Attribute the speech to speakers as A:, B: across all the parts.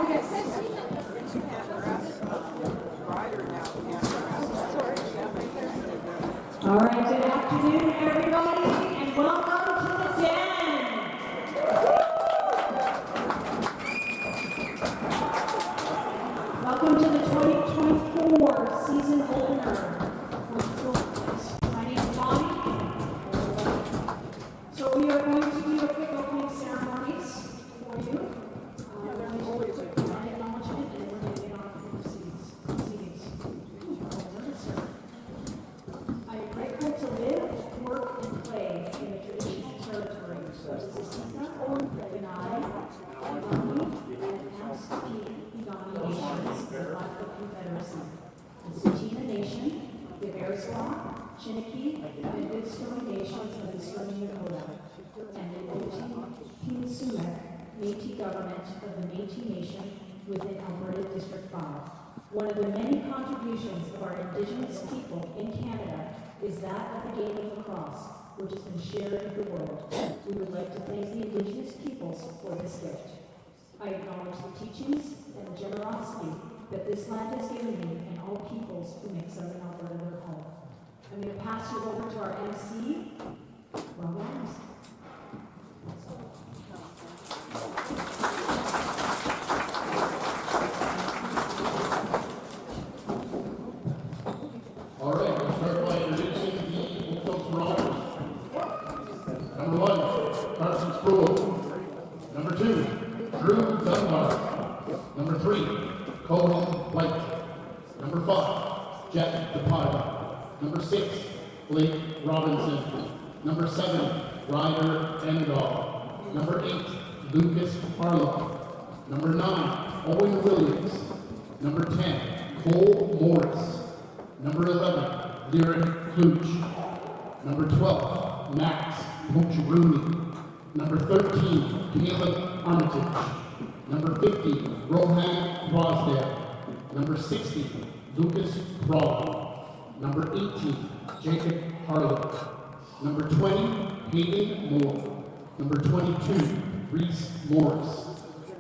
A: All right, good afternoon, everybody, and welcome to the Den. Welcome to the 2024 season opener for Silvertips. My name is Bonnie. So we are going to do a quick opening ceremonies for you. Acknowledgement, and we're going to get on with the proceedings. I am grateful to live, work, and play in the traditional territory. This is Sika, Illini, Igani, and Absentee Igani nations of the Blackfoot Confederacy. The Tsuut'ina Nation, the Bearspaw, Chiniki, and Goodstoney nations of the Stoney Nakoda, and the Okotoks Métis government of the Métis Nation within Alberta District 5. One of the many contributions of our Indigenous people in Canada is that of the game of lacrosse, which has been shared with the world. We would like to thank the Indigenous peoples for this gift. I acknowledge the teachings and the generosity that this land has given me and all peoples who make Southern Alberta their home. I'm going to pass you over to our MC, Rockyview.
B: All right, we'll start by introducing the Okotoks Marauders. Number 1, Carson Sproul. Number 2, Drew Dunbar. Number 3, Cohen White. Number 5, Jeff DePiva. Number 6, Blake Robinson. Number 7, Ryder Endall. Number 8, Lucas Harlow. Number 9, Owen Williams. Number 10, Cole Morris. Number 11, Lyric Kluch. Number 12, Max Pucciaruni. Number 13, Caleb Armitage. Number 50, Rohan Crosdale. Number 60, Lucas Crawl. Number 18, Jacob Harlow. Number 20, Hayden Moore. Number 22, Reese Morris.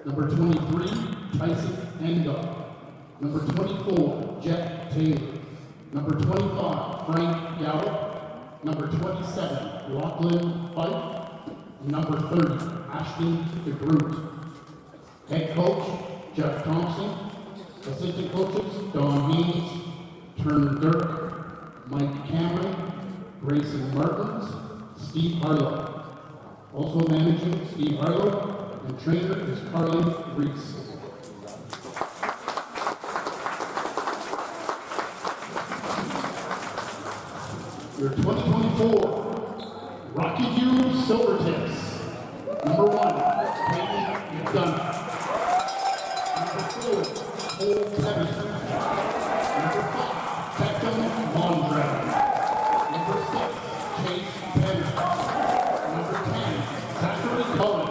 B: Number 23, Tyson Endall. Number 24, Jeff Taylor. Number 25, Frank Gallup. Number 27, Lachlan Fife. Number 30, Ashton DeGroot. Head coach, Jeff Thompson. Assistant coaches, Don Haynes, Turner Dirk, Mike Cameron, Grayson Martins, Steve Harlow. Also managing Steve Harlow, and trainer is Carly Reese. Your 2024 Rockyview Silvertips. Number 1, Peyton McDonough. Number 4, Cole Pedersen. Number 5, Beckham Mondragon. Number 6, Chase Penner. Number 10, Zachary Cullen.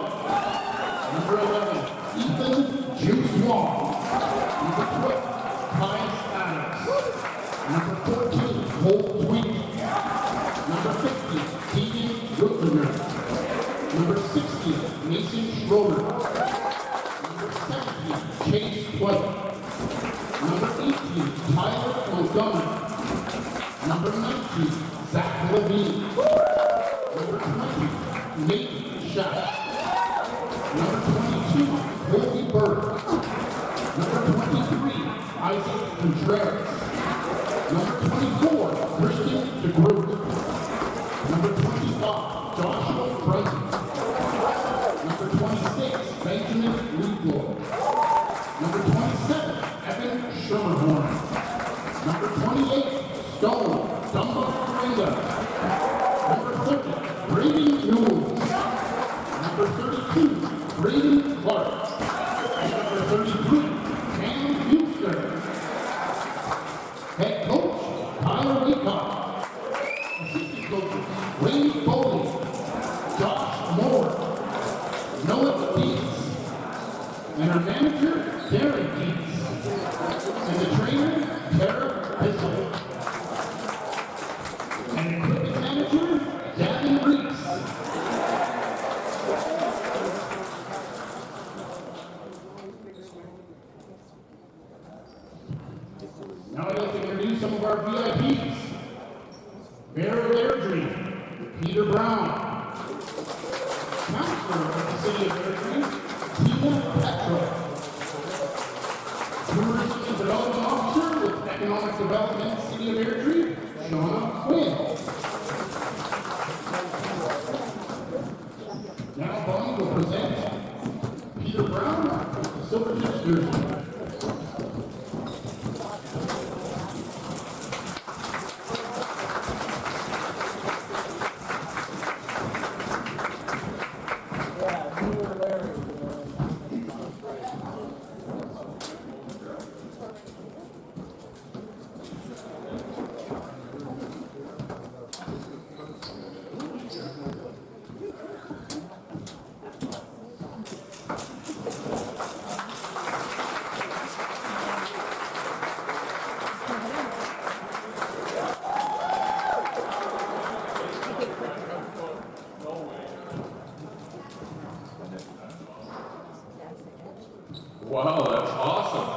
B: Number 11, Ethan Juice Wong. Number 12, Kyle Adams. Number 14, Cole Tweet. Number 50, Dean Rutlinger. Number 60, Mason Schroeder. Number 17, Chase White. Number 18, Tyler Montgomery. Number 19, Zach Levine. Number 20, Nate Schaff. Number 22, Colby Bird. Number 23, Isaac Contreras. Number 24, Christian DeGroot. Number 25, Joshua Brunson. Number 26, Benjamin Leaflord. Number 27, Evan Schermerhorn. Number 28, Stone Dumba Freda. Number 30, Brady Newell. Number 32, Braden Clark. Number 33, Cam Houston. Head coach, Kyle Leacock. Assistant coaches, Wayne Foley, Josh Moore, Noah Dietz, and our manager, Darren Dietz, and the trainer, Tara Bissell, and equipment manager, Gavin Reese. our VIPs. Mayor of Airdrie, Peter Brown. Councilor of the City of Airdrie, Tina Petro. Tourism and Development Officer with Economic Development, City of Airdrie, Shauna Quinn. Now Bonnie will present Peter Brown with the Silvertips jersey.
C: Wow, that's awesome.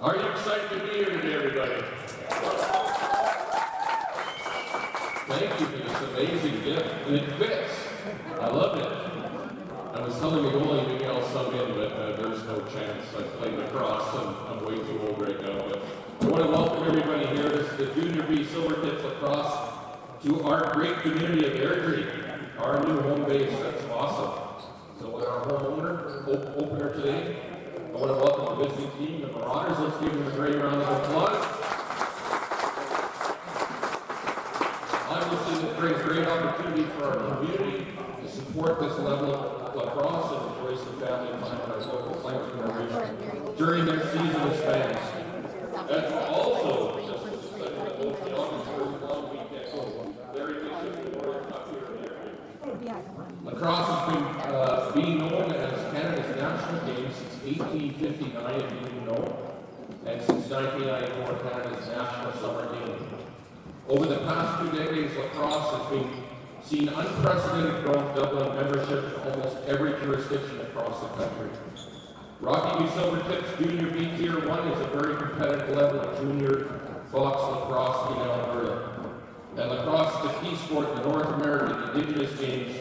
C: Are you excited to be here today, everybody? Thank you for this amazing gift. And it fits. I love it. I was telling the goalie maybe I'll sub in, but there's no chance. I played lacrosse and I'm way too old right now. But I want to welcome everybody here. This is the Junior B Silvertips Lacrosse to our great community of Airdrie, our new home base. That's awesome. So with our home opener today, I want to welcome the visiting team, the Marauders. Let's give them a great round of applause. Obviously, this brings great opportunity for our community to support this level of lacrosse and enjoy some family time in our local flanks in our region during their season of fans. That's also just like the August long weekend. Very good up here in Airdrie. Lacrosse has been being known as Canada's national game since 1859, if you didn't know, and since 1994, Canada's national summer game. Over the past 2 decades, lacrosse has been seen unprecedented growth, doubling membership in almost every jurisdiction across the country. Rockyview Silvertips Junior B Tier 1 is a very competitive level of junior box lacrosse in Alberta. And lacrosse is a key sport in the North American Indigenous Games.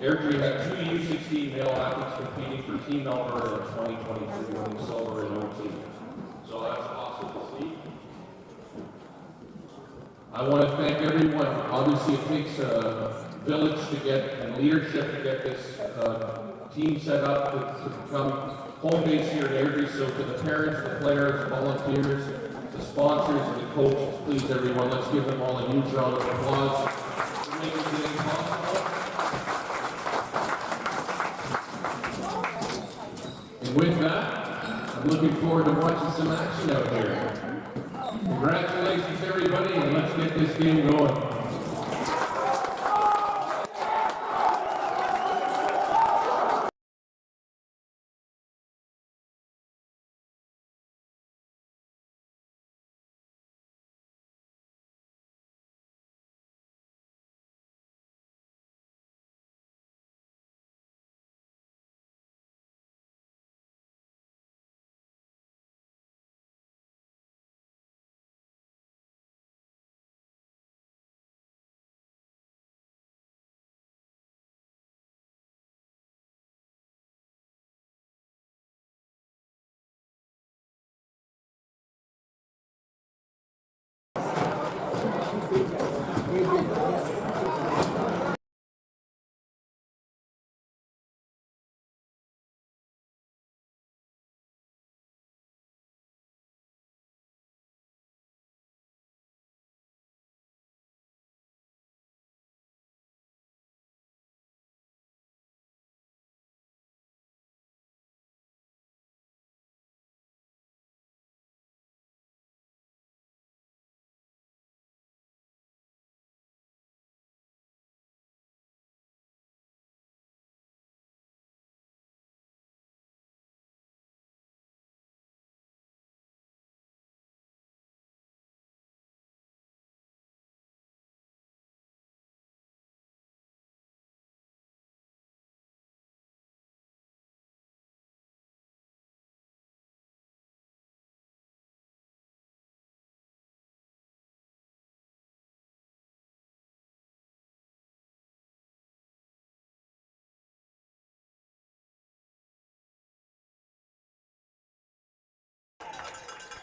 C: Airdrie had 2 U16 male athletes competing for Team Alberta in 2023, winning silver in OT. So that's awesome to see. I want to thank everyone. Obviously, it takes a village to get and leadership to get this team set up to become home base here in Airdrie. So to the parents, the players, the volunteers, the sponsors, and the coaches, please everyone, let's give them all a huge round of applause for making today possible. And with that, I'm looking forward to watching some action out here. Congratulations everybody, and let's get this game going.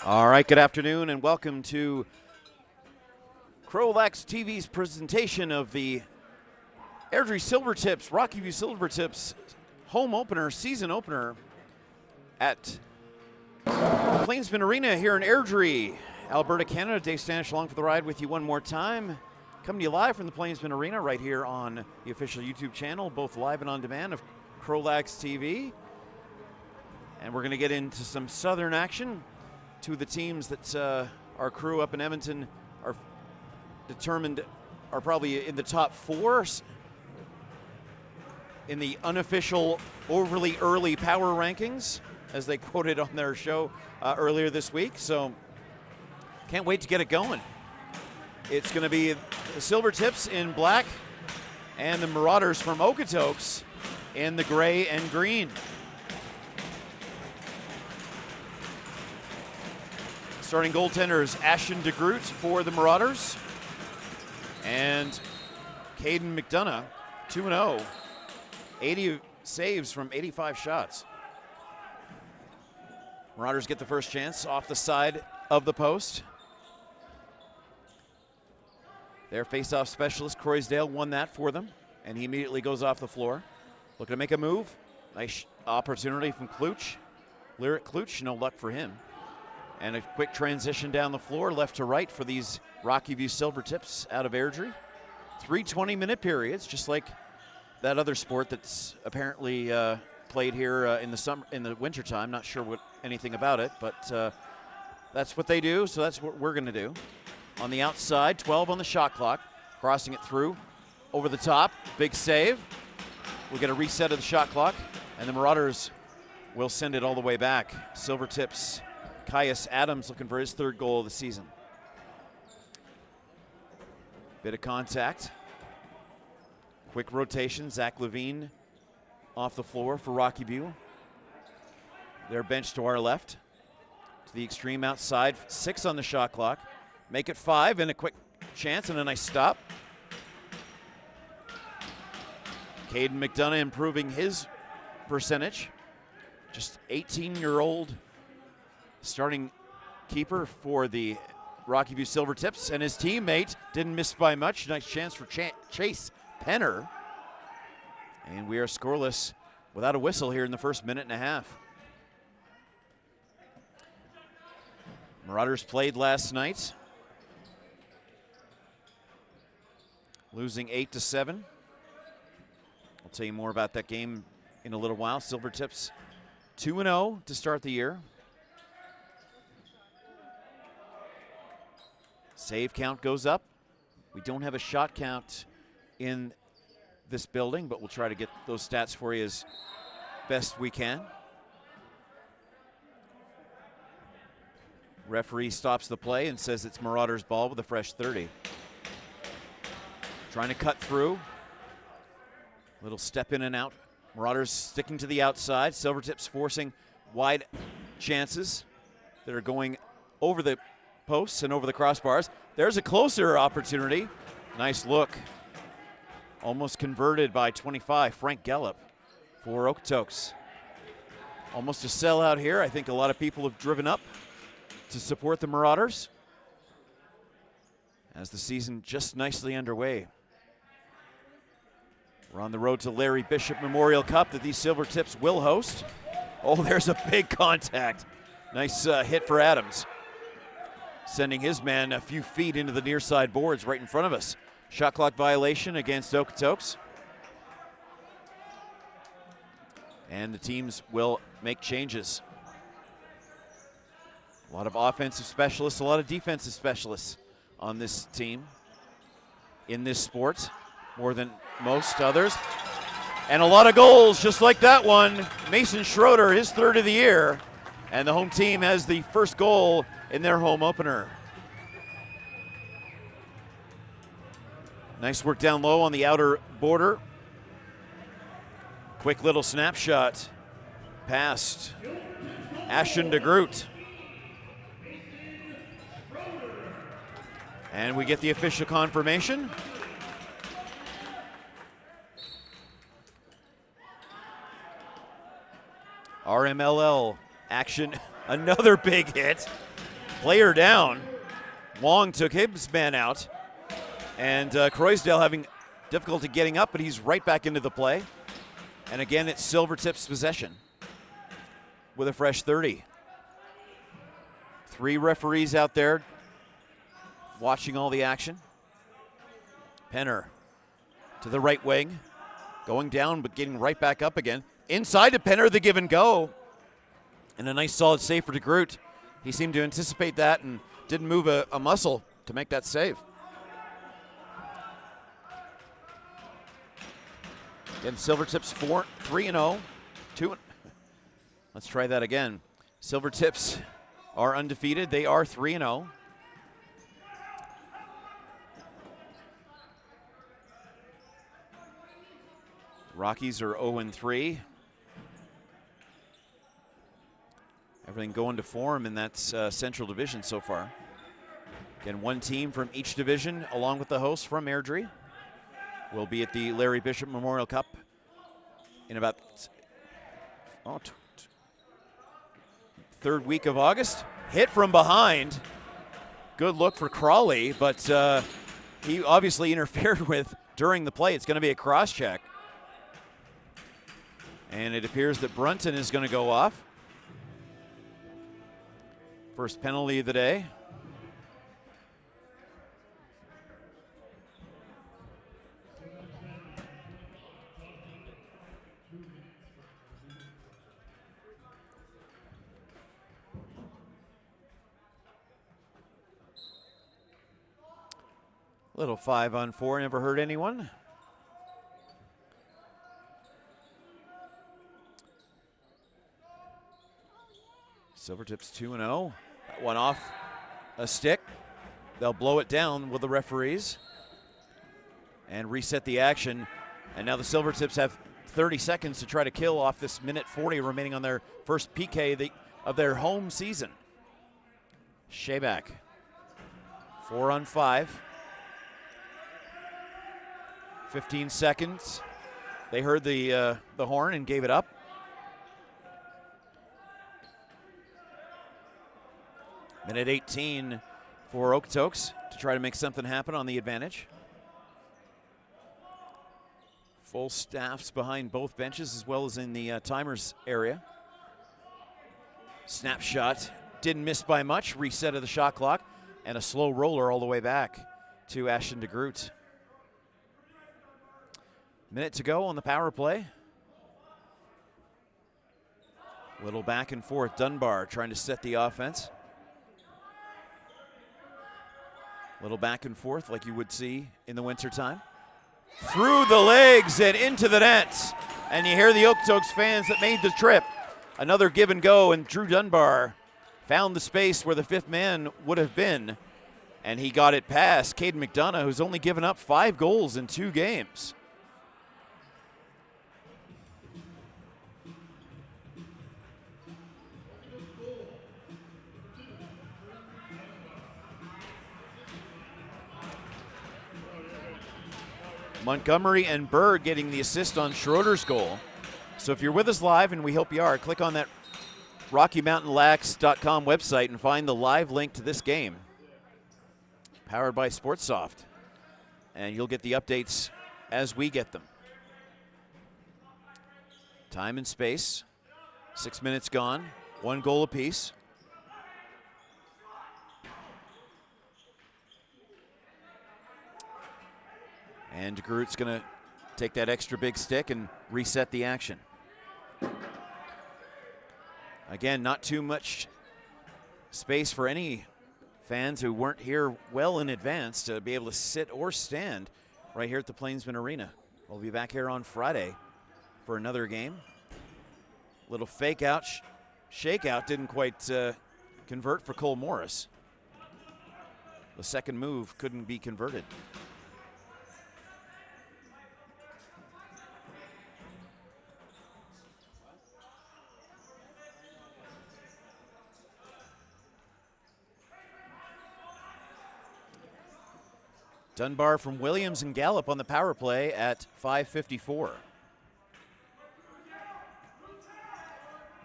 D: All right, good afternoon and welcome to CROW LAX TV's presentation of the Airdrie Silvertips, Rockyview Silvertips home opener, season opener at Plainsman Arena here in Airdrie, Alberta, Canada. Dave Stanish along for the ride with you one more time. Coming to you live from the Plainsman Arena right here on the official YouTube channel, both live and on demand of CROW LAX TV. And we're going to get into some Southern action. Two of the teams that our crew up in Edmonton are determined are probably in the top 4 in the unofficial overly early power rankings, as they quoted on their show earlier this week. So can't wait to get it going. It's going to be the Silvertips in black and the Marauders from Okotoks in the gray and green. Starting goaltenders, Ashton DeGroot for the Marauders. And Caden McDonough, 2-0. 80 saves from 85 shots. Marauders get the first chance off the side of the post. Their face-off specialist, Croysdale, won that for them, and he immediately goes off the floor. Looking to make a move. Nice opportunity from Kluch. Lyric Kluch, no luck for him. And a quick transition down the floor, left to right for these Rockyview Silvertips out of Airdrie. 3 20-minute periods, just like that other sport that's apparently played here in the wintertime. Not sure anything about it, but that's what they do, so that's what we're going to do. On the outside, 12 on the shot clock, crossing it through, over the top, big save. We'll get a reset of the shot clock, and the Marauders will send it all the way back. Silvertips, Caius Adams looking for his 3rd goal of the season. Bit of contact. Quick rotation, Zach Levine off the floor for Rockyview. Their bench to our left. To the extreme outside, 6 on the shot clock. Make it 5 and a quick chance and a nice stop. Caden McDonough improving his percentage. Just 18-year-old starting keeper for the Rockyview Silvertips, and his teammate didn't miss by much. Nice chance for Chase Penner. And we are scoreless without a whistle here in the first minute and a half. Marauders played last night, losing 8-7. I'll tell you more about that game in a little while. Silvertips 2-0 to start the year. Save count goes up. We don't have a shot count in this building, but we'll try to get those stats for you as best we can. Referee stops the play and says it's Marauders ball with a fresh 30. Trying to cut through. Little step in and out. Marauders sticking to the outside. Silvertips forcing wide chances that are going over the posts and over the crossbars. There's a closer opportunity. Nice look. Almost converted by 25, Frank Gallup for Okotoks. Almost a sellout here. I think a lot of people have driven up to support the Marauders as the season just nicely underway. We're on the road to Larry Bishop Memorial Cup that these Silvertips will host. Oh, there's a big contact. Nice hit for Adams, sending his man a few feet into the near side boards right in front of us. Shot clock violation against Okotoks. And the teams will make changes. A lot of offensive specialists, a lot of defensive specialists on this team in this sport, more than most others. And a lot of goals, just like that one. Mason Schroeder, his 3rd of the year. And the home team has the first goal in their home opener. Nice work down low on the outer border. Quick little snapshot past Ashton DeGroot. And we get the official confirmation. RMLL action, another big hit. Player down. Long took his man out. And Croysdale having difficulty getting up, but he's right back into the play. And again, it's Silvertips possession with a fresh 30. 3 referees out there watching all the action. Penner to the right wing, going down but getting right back up again. Inside to Penner, the give and go. And a nice solid save for DeGroot. He seemed to anticipate that and didn't move a muscle to make that save. Again, Silvertips 3-0. Let's try that again. Silvertips are undefeated. They are 3-0. Rockies are 0-3. Everything going to form in that Central Division so far. Again, 1 team from each division, along with the host from Airdrie, will be at the Larry Bishop Memorial Cup in about third week of August. Hit from behind. Good look for Crawley, but he obviously interfered with during the play. It's going to be a cross check. And it appears that Brunton is going to go off. First penalty of the day. Little 5-on-4, never hurt anyone. Silvertips 2-0. That one off a stick. They'll blow it down with the referees and reset the action. And now the Silvertips have 30 seconds to try to kill off this minute 40 remaining on their first PK of their home season. Sheback, 4-on-5. 15 seconds. They heard the horn and gave it up. Minute 18 for Okotoks to try to make something happen on the advantage. Full staffs behind both benches as well as in the timers area. Snapshot didn't miss by much. Reset of the shot clock and a slow roller all the way back to Ashton DeGroot. Minute to go on the power play. Little back and forth. Dunbar trying to set the offense. Little back and forth like you would see in the wintertime. Through the legs and into the nets. And you hear the Okotoks fans that made the trip. Another give and go, and Drew Dunbar found the space where the 5th man would have been. And he got it past Caden McDonough, who's only given up 5 goals in 2 games. Montgomery and Berg getting the assist on Schroeder's goal. So if you're with us live, and we hope you are, click on that RockyMountainLax.com website and find the live link to this game. Powered by SportsSoft. And you'll get the updates as we get them. Time and space. 6 minutes gone. 1 goal apiece. And DeGroot's going to take that extra big stick and reset the action. Again, not too much space for any fans who weren't here well in advance to be able to sit or stand right here at the Plainsman Arena. We'll be back here on Friday for another game. Little fake out, shakeout didn't quite convert for Cole Morris. The second move couldn't be converted. Dunbar from Williams and Gallup on the power play at 5:54.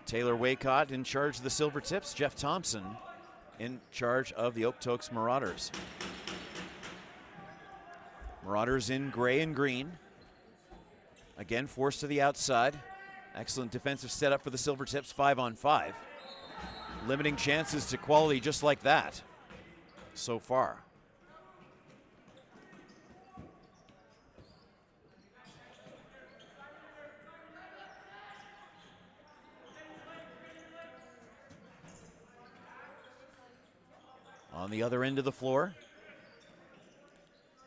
D: Taylor Waycott in charge of the Silvertips. Jeff Thompson in charge of the Okotoks Marauders. Marauders in gray and green. Again, forced to the outside. Excellent defensive setup for the Silvertips, 5-on-5. Limiting chances to quality just like that so far. On the other end of the floor,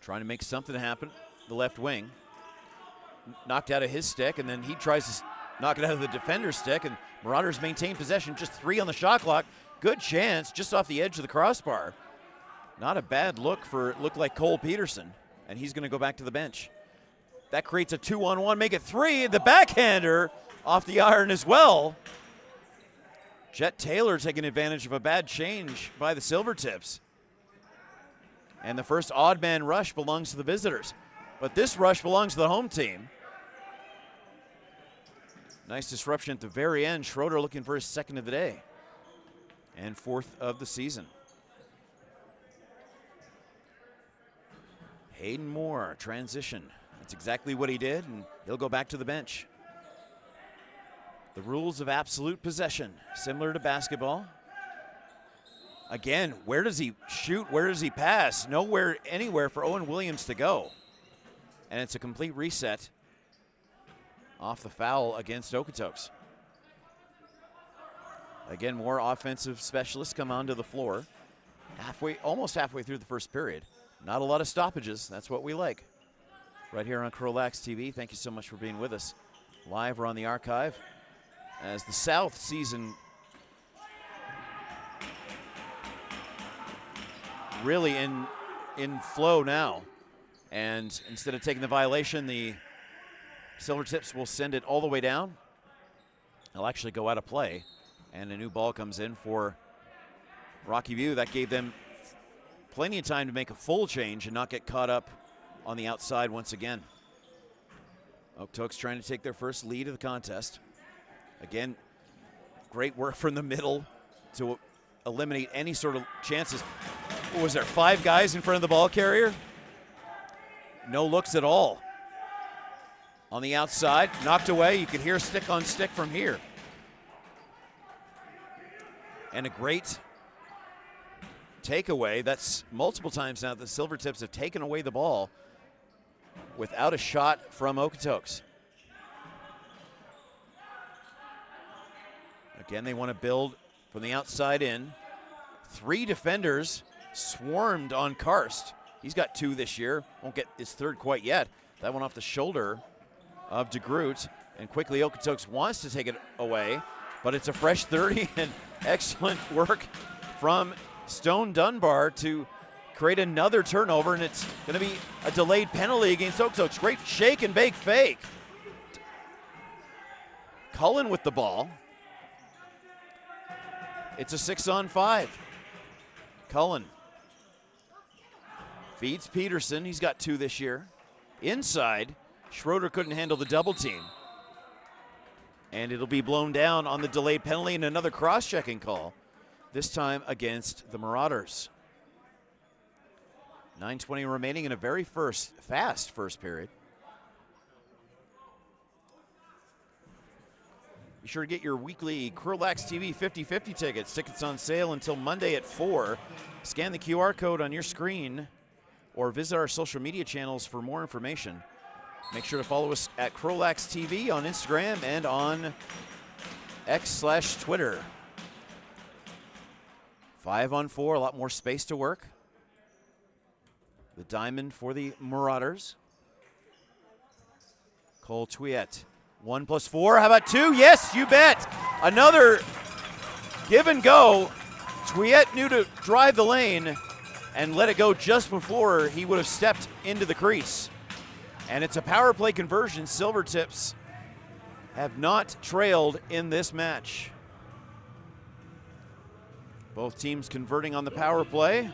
D: trying to make something happen, the left wing. Knocked out of his stick, and then he tries to knock it out of the defender's stick, and Marauders maintain possession, just 3 on the shot clock. Good chance, just off the edge of the crossbar. Not a bad look for, it looked like Cole Peterson, and he's gonna go back to the bench. That creates a 2-on-1, make it 3, the backhander off the iron as well. Jet Taylor taking advantage of a bad change by the Silvertips. And the first odd man rush belongs to the visitors. But this rush belongs to the home team. Nice disruption at the very end. Schroeder looking for his second of the day and fourth of the season. Hayden Moore, transition. That's exactly what he did, and he'll go back to the bench. The rules of absolute possession, similar to basketball. Again, where does he shoot? Where does he pass? Nowhere, anywhere for Owen Williams to go. And it's a complete reset off the foul against Okotoks. Again, more offensive specialists come onto the floor. Almost halfway through the first period. Not a lot of stoppages. That's what we like. Right here on CROW LAX TV. Thank you so much for being with us. Live or on the archive. As the South season really in flow now. And instead of taking the violation, the Silvertips will send it all the way down. They'll actually go out of play, and a new ball comes in for Rockyview. That gave them plenty of time to make a full change and not get caught up on the outside once again. Okotoks trying to take their first lead of the contest. Again, great work from the middle to eliminate any sort of chances. What was there, 5 guys in front of the ball carrier? No looks at all. On the outside, knocked away. You could hear stick on stick from here. And a great takeaway. That's multiple times now that the Silvertips have taken away the ball without a shot from Okotoks. Again, they want to build from the outside in. 3 defenders swarmed on Karst. He's got 2 this year. Won't get his third quite yet. That one off the shoulder of DeGroot. And quickly Okotoks wants to take it away, but it's a fresh 30 and excellent work from Stone Dunbar to create another turnover, and it's going to be a delayed penalty against Okotoks. Great shake and bake fake. Cullen with the ball. It's a 6-on-5. Cullen feeds Peterson. He's got 2 this year. Inside, Schroeder couldn't handle the double team. And it'll be blown down on the delayed penalty and another cross-checking call, this time against the Marauders. 9:20 remaining in a very fast first period. Be sure to get your weekly CROW LAX TV 50/50 tickets. Tickets on sale until Monday at 4. Scan the QR code on your screen or visit our social media channels for more information. Make sure to follow us at CROW LAX TV on Instagram and on X/Twitter. 5-on-4, a lot more space to work. The diamond for the Marauders. Cole Twiet. 1+4, how about 2? Yes, you bet. Another give and go. Twiet knew to drive the lane and let it go just before he would have stepped into the crease. And it's a power play conversion. Silvertips have not trailed in this match. Both teams converting on the power play.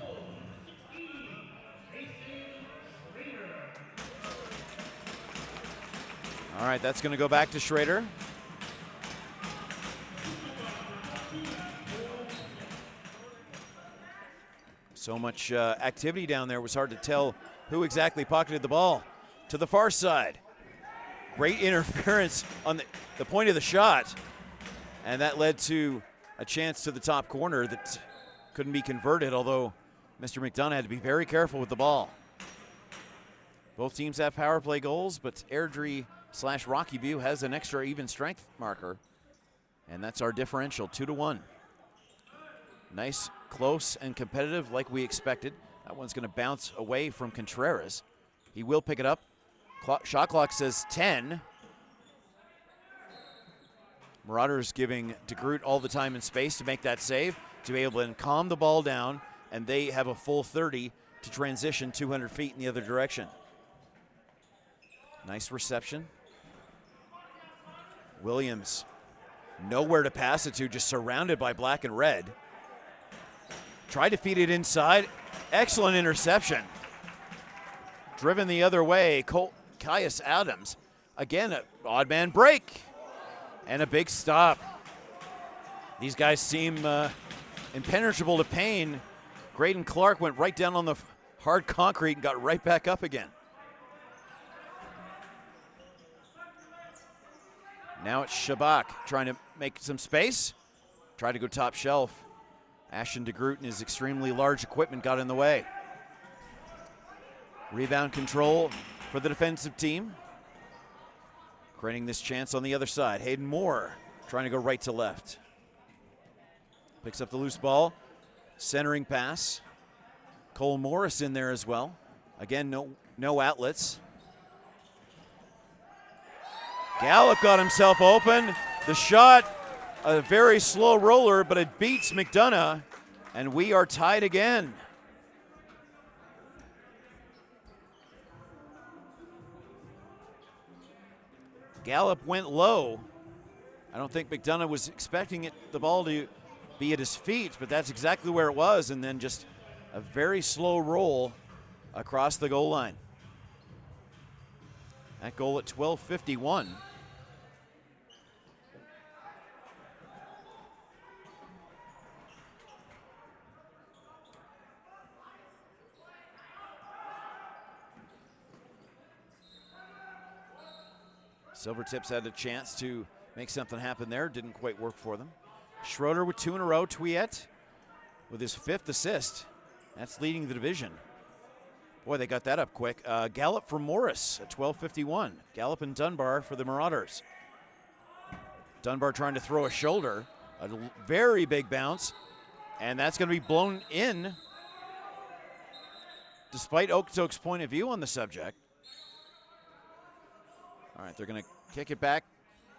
D: All right, that's going to go back to Schrader. So much activity down there, it was hard to tell who exactly pocketed the ball. To the far side. Great interference on the point of the shot. And that led to a chance to the top corner that couldn't be converted, although Mr. McDonough had to be very careful with the ball. Both teams have power play goals, but Airdrie/Rockyview has an extra even strength marker. And that's our differential, 2-1. Nice, close, and competitive like we expected. That one's going to bounce away from Contreras. He will pick it up. Shot clock says 10. Marauders giving DeGroot all the time and space to make that save, to be able to calm the ball down, and they have a full 30 to transition 200 feet in the other direction. Nice reception. Williams, nowhere to pass it to, just surrounded by black and red. Tried to feed it inside. Excellent interception. Driven the other way, Caius Adams. Again, an odd man break. And a big stop. These guys seem impenetrable to pain. Graydon Clark went right down on the hard concrete and got right back up again. Now it's Shabak trying to make some space. Tried to go top shelf. Ashton DeGroot and his extremely large equipment got in the way. Rebound control for the defensive team. Creating this chance on the other side. Hayden Moore trying to go right to left. Picks up the loose ball. Centering pass. Cole Morris in there as well. Again, no outlets. Gallup got himself open. The shot, a very slow roller, but it beats McDonough, and we are tied again. Gallup went low. I don't think McDonough was expecting the ball to be at his feet, but that's exactly where it was, and then just a very slow roll across the goal line. That goal at 12:51. Silvertips had a chance to make something happen there. Didn't quite work for them. Schroeder with 2 in a row. Twiet with his 5th assist. That's leading the division. Boy, they got that up quick. Gallup for Morris at 12:51. Gallup and Dunbar for the Marauders. Dunbar trying to throw a shoulder. A very big bounce. And that's going to be blown in, despite Okotoks' point of view on the subject. All right, they're going to kick it back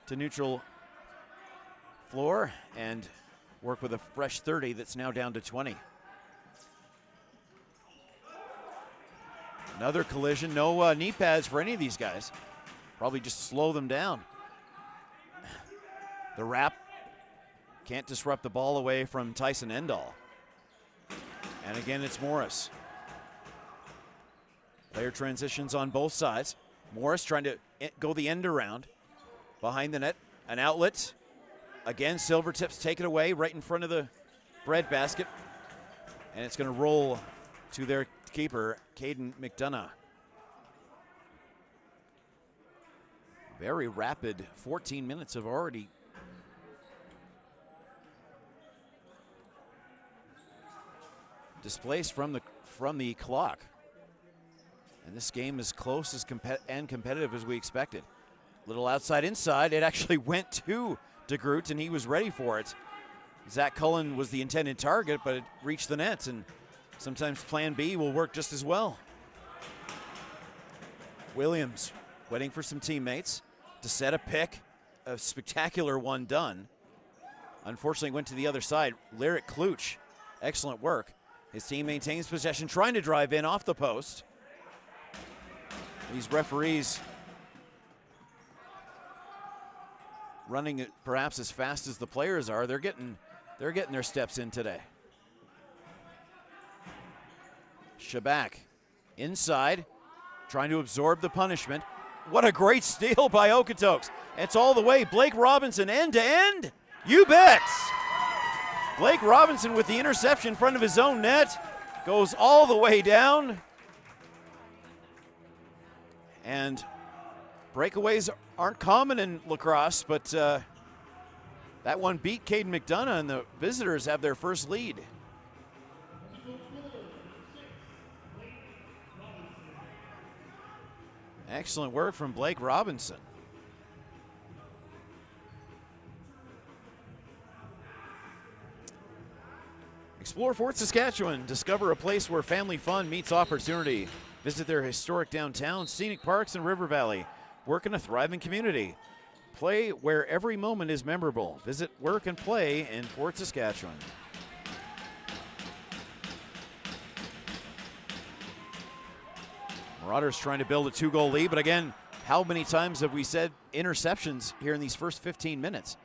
D: to neutral floor and work with a fresh 30 that's now down to 20. Another collision, no knee pads for any of these guys. Probably just slow them down. The wrap can't disrupt the ball away from Tyson Endall. And again, it's Morris. Player transitions on both sides. Morris trying to go the end around. Behind the net, an outlet. Again, Silvertips take it away right in front of the bread basket. And it's going to roll to their keeper, Caden McDonough. Very rapid 14 minutes have already displaced from the clock. And this game is close and competitive as we expected. Little outside inside. It actually went to DeGroot, and he was ready for it. Zach Cullen was the intended target, but it reached the net, and sometimes plan B will work just as well. Williams waiting for some teammates to set a pick. A spectacular one done. Unfortunately, went to the other side. Lyric Kluch, excellent work. His team maintains possession, trying to drive in off the post. These referees running it perhaps as fast as the players are. They're getting their steps in today. Shabak inside, trying to absorb the punishment. What a great steal by Okotoks. It's all the way. Blake Robinson end to end. You bet. Blake Robinson with the interception in front of his own net. goes all the way down. And breakaways aren't common in lacrosse, but that one beat Caden McDonough, and the visitors have their first lead. Excellent work from Blake Robinson. Explore Fort Saskatchewan. Discover a place where family fun meets opportunity. Visit their historic downtown, scenic parks, and river valley. Work in a thriving community. Play where every moment is memorable. Visit Work and Play in Fort Saskatchewan. Marauders trying to build a 2-goal lead, but again, how many times have we said interceptions here in these first 15 minutes?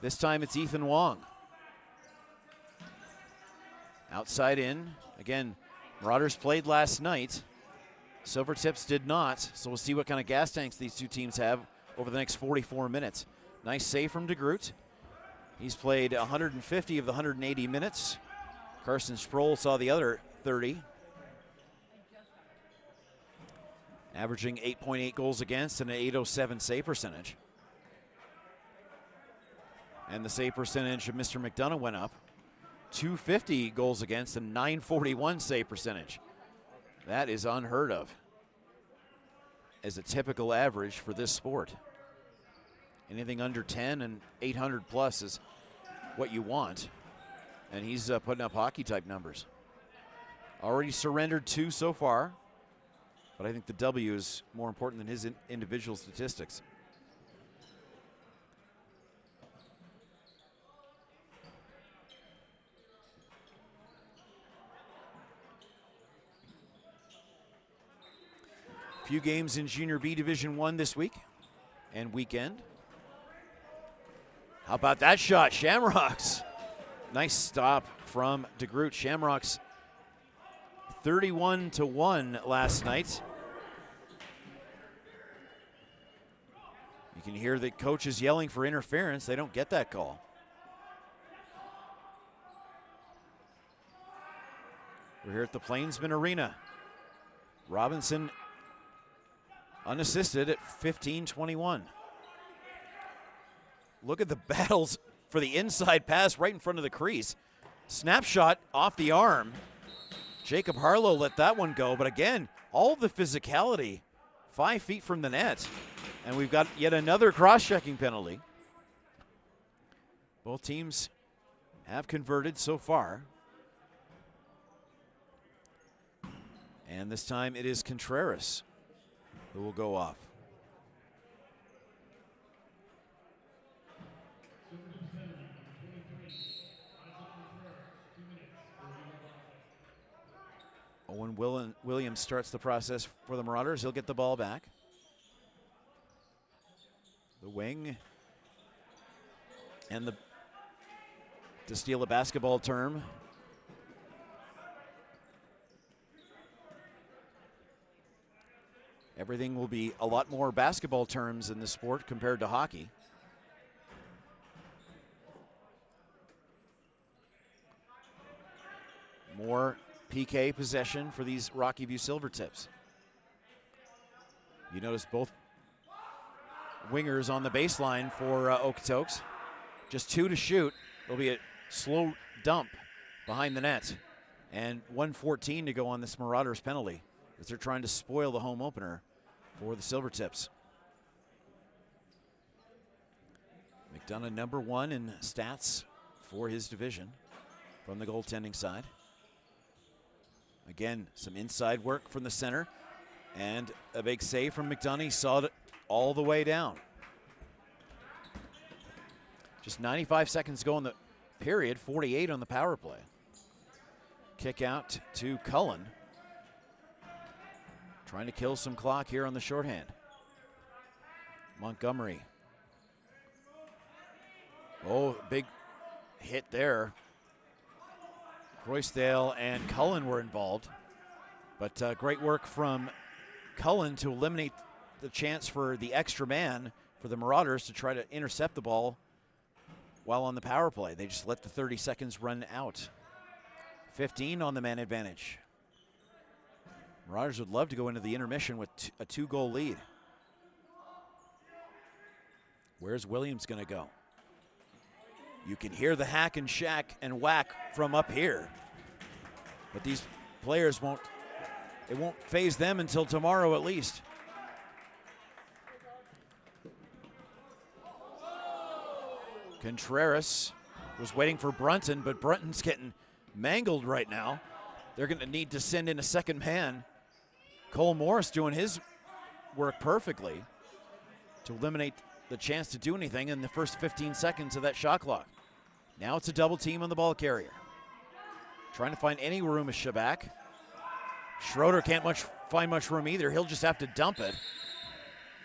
D: This time it's Ethan Wong. Outside in. Again, Marauders played last night. Silvertips did not, so we'll see what kind of gas tanks these two teams have over the next 44 minutes. Nice save from DeGroot. He's played 150 of the 180 minutes. Carson Sproul saw the other 30. Averaging 8.8 goals against and an .807 save percentage. And the save percentage of Mr. McDonough went up. 250 goals against and 941 save percentage. That is unheard of as a typical average for this sport. Anything under 10 and 800 plus is what you want. And he's putting up hockey type numbers. Already surrendered 2 so far, but I think the W is more important than his individual statistics. Few games in Junior B Division I this week and weekend. How about that shot? Shamrocks. Nice stop from DeGroot. Shamrocks 31-1 last night. You can hear the coaches yelling for interference. They don't get that call. We're here at the Plainsman Arena. Robinson unassisted at 15-21. Look at the battles for the inside pass right in front of the crease. Snapshot off the arm. Jacob Harlow let that one go, but again, all the physicality 5 feet from the net. And we've got yet another cross-checking penalty. Both teams have converted so far. And this time it is Contreras who will go off. Owen Williams starts the process for the Marauders. He'll get the ball back. The wing and to steal a basketball term, everything will be a lot more basketball terms in this sport compared to hockey. More PK possession for these Rockyview Silvertips. You notice both wingers on the baseline for Okotoks. Just 2 to shoot. There'll be a slow dump behind the net. And 1:14 to go on this Marauders penalty, as they're trying to spoil the home opener for the Silvertips. McDonough #1 in stats for his division from the goaltending side. Again, some inside work from the center and a big save from McDonough. He saw it all the way down. Just 95 seconds to go in the period, 48 on the power play. Kick out to Cullen. Trying to kill some clock here on the shorthand. Montgomery. Oh, big hit there. Roysdale and Cullen were involved. But great work from Cullen to eliminate the chance for the extra man for the Marauders to try to intercept the ball while on the power play. They just let the 30 seconds run out. 15 on the man advantage. Marauders would love to go into the intermission with a 2-goal lead. Where's Williams going to go? You can hear the hack and shack and whack from up here. But these players won't phase them until tomorrow at least. Contreras was waiting for Brunton, but Brunton's getting mangled right now. They're going to need to send in a second man. Cole Morris doing his work perfectly to eliminate the chance to do anything in the first 15 seconds of that shot clock. Now it's a double team on the ball carrier. Trying to find any room is Shabak. Schroeder can't find much room either. He'll just have to dump it.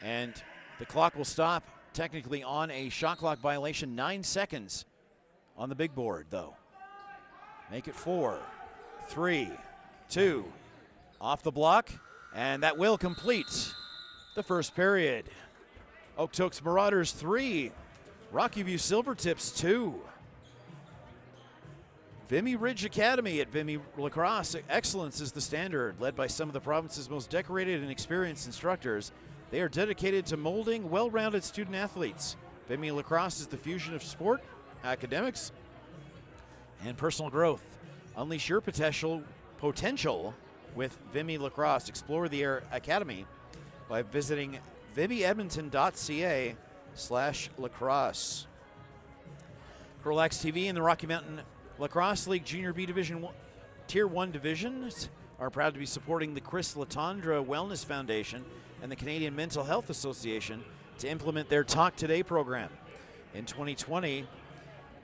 D: And the clock will stop technically on a shot clock violation. 9 seconds on the big board though. Make it 4, 3, 2, off the block, and that will complete the first period. Okotoks Marauders 3, Rockyview Silvertips 2. Vimy Ridge Academy at Vimy Lacrosse, excellence is the standard. Led by some of the province's most decorated and experienced instructors, they are dedicated to molding well-rounded student athletes. Vimy Lacrosse is the fusion of sport, academics, and personal growth. Unleash your potential with Vimy Lacrosse. Explore the academy by visiting vimmyedmonton.ca/lacrosse. CROW LAX TV and the Rocky Mountain Lacrosse League Junior B Division Tier 1 divisions are proud to be supporting the Chris Latondra Wellness Foundation and the Canadian Mental Health Association to implement their Talk Today program. In 2020,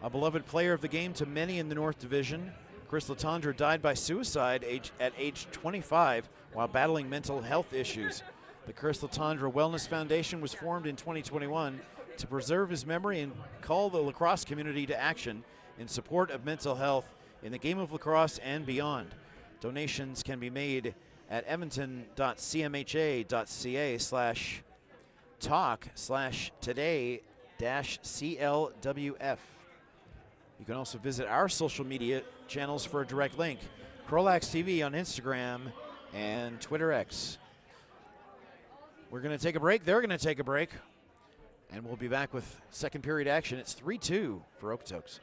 D: a beloved player of the game to many in the North Division, Chris Latondra died by suicide at age 25 while battling mental health issues. The Chris Latondra Wellness Foundation was formed in 2021 to preserve his memory and call the lacrosse community to action in support of mental health in the game of lacrosse and beyond. Donations can be made at edmonton.cmha.ca/talk/today-CLWF. You can also visit our social media channels for a direct link. CROW LAX TV on Instagram and Twitter X. We're going to take a break. They're going to take a break. And we'll be back with second period action. It's 3-2 for Okotoks.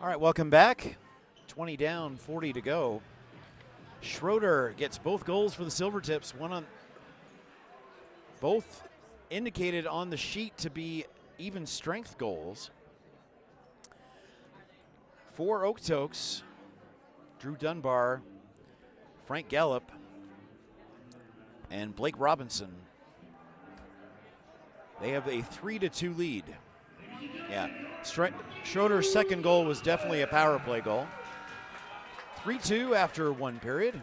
D: All right, welcome back. 20 down, 40 to go. Schroeder gets both goals for the Silvertips. One on, both indicated on the sheet to be even strength goals. For Okotoks, Drew Dunbar, Frank Gallup, and Blake Robinson. They have a 3-2 lead. Yeah, Schroeder's second goal was definitely a power play goal. 3-2 after one period.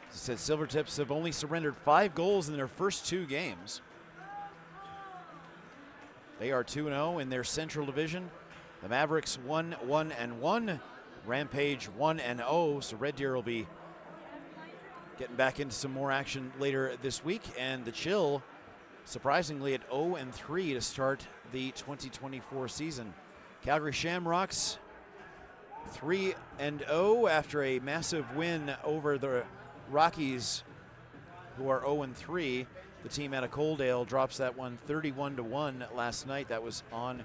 D: As I said, Silvertips have only surrendered 5 goals in their first 2 games. They are 2-0 in their Central Division. The Mavericks 1-1-1. Rampage 1-0. So Red Deer will be getting back into some more action later this week. And the Chill, surprisingly, at 0-3 to start the 2024 season. Calgary Shamrocks 3-0 after a massive win over the Rockies, who are 0-3. The team out of Coaldale drops that one 31-1 last night. That was on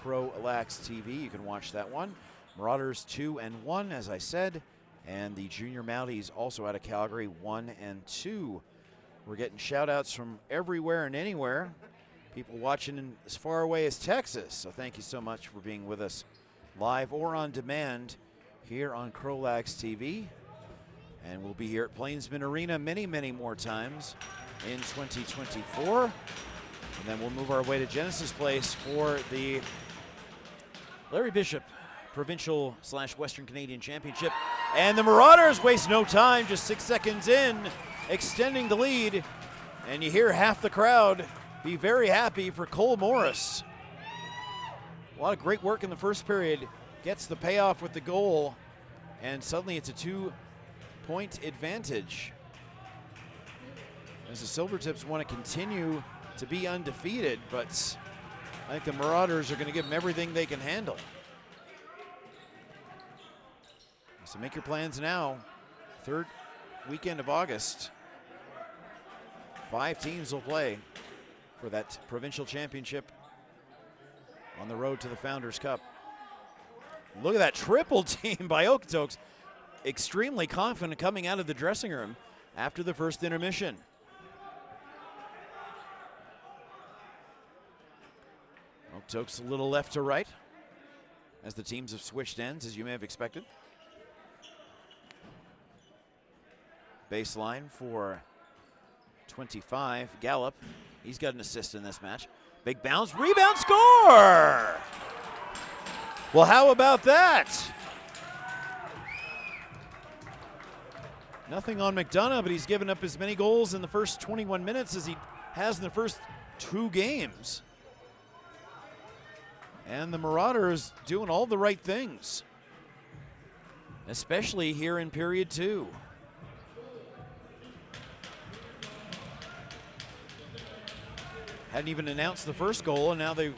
D: CROW LAX TV. You can watch that one. Marauders 2-1, as I said, and the Junior Mounties also out of Calgary 1-2. We're getting shout outs from everywhere and anywhere. People watching in as far away as Texas. So thank you so much for being with us live or on demand here on CROW LAX TV. And we'll be here at Plainsman Arena many, many more times in 2024. And then we'll move our way to Genesis Place for the Larry Bishop Provincial / Western Canadian Championship. And the Marauders waste no time, just 6 seconds in, extending the lead. And you hear half the crowd be very happy for Cole Morris. A lot of great work in the first period, gets the payoff with the goal, and suddenly it's a 2-point advantage. As the Silvertips want to continue to be undefeated, but I think the Marauders are going to give them everything they can handle. So make your plans now. 3rd weekend of August. 5 teams will play for that provincial championship on the road to the Founders Cup. Look at that triple team by Okotoks. Extremely confident coming out of the dressing room after the first intermission. Okotoks a little left to right as the teams have switched ends, as you may have expected. Baseline for 25, Gallup. He's got an assist in this match. Big bounce, rebound, score! Well, how about that? Nothing on McDonough, but he's given up as many goals in the first 21 minutes as he has in the first 2 games. And the Marauders doing all the right things, especially here in period 2. Hadn't even announced the first goal, and now they've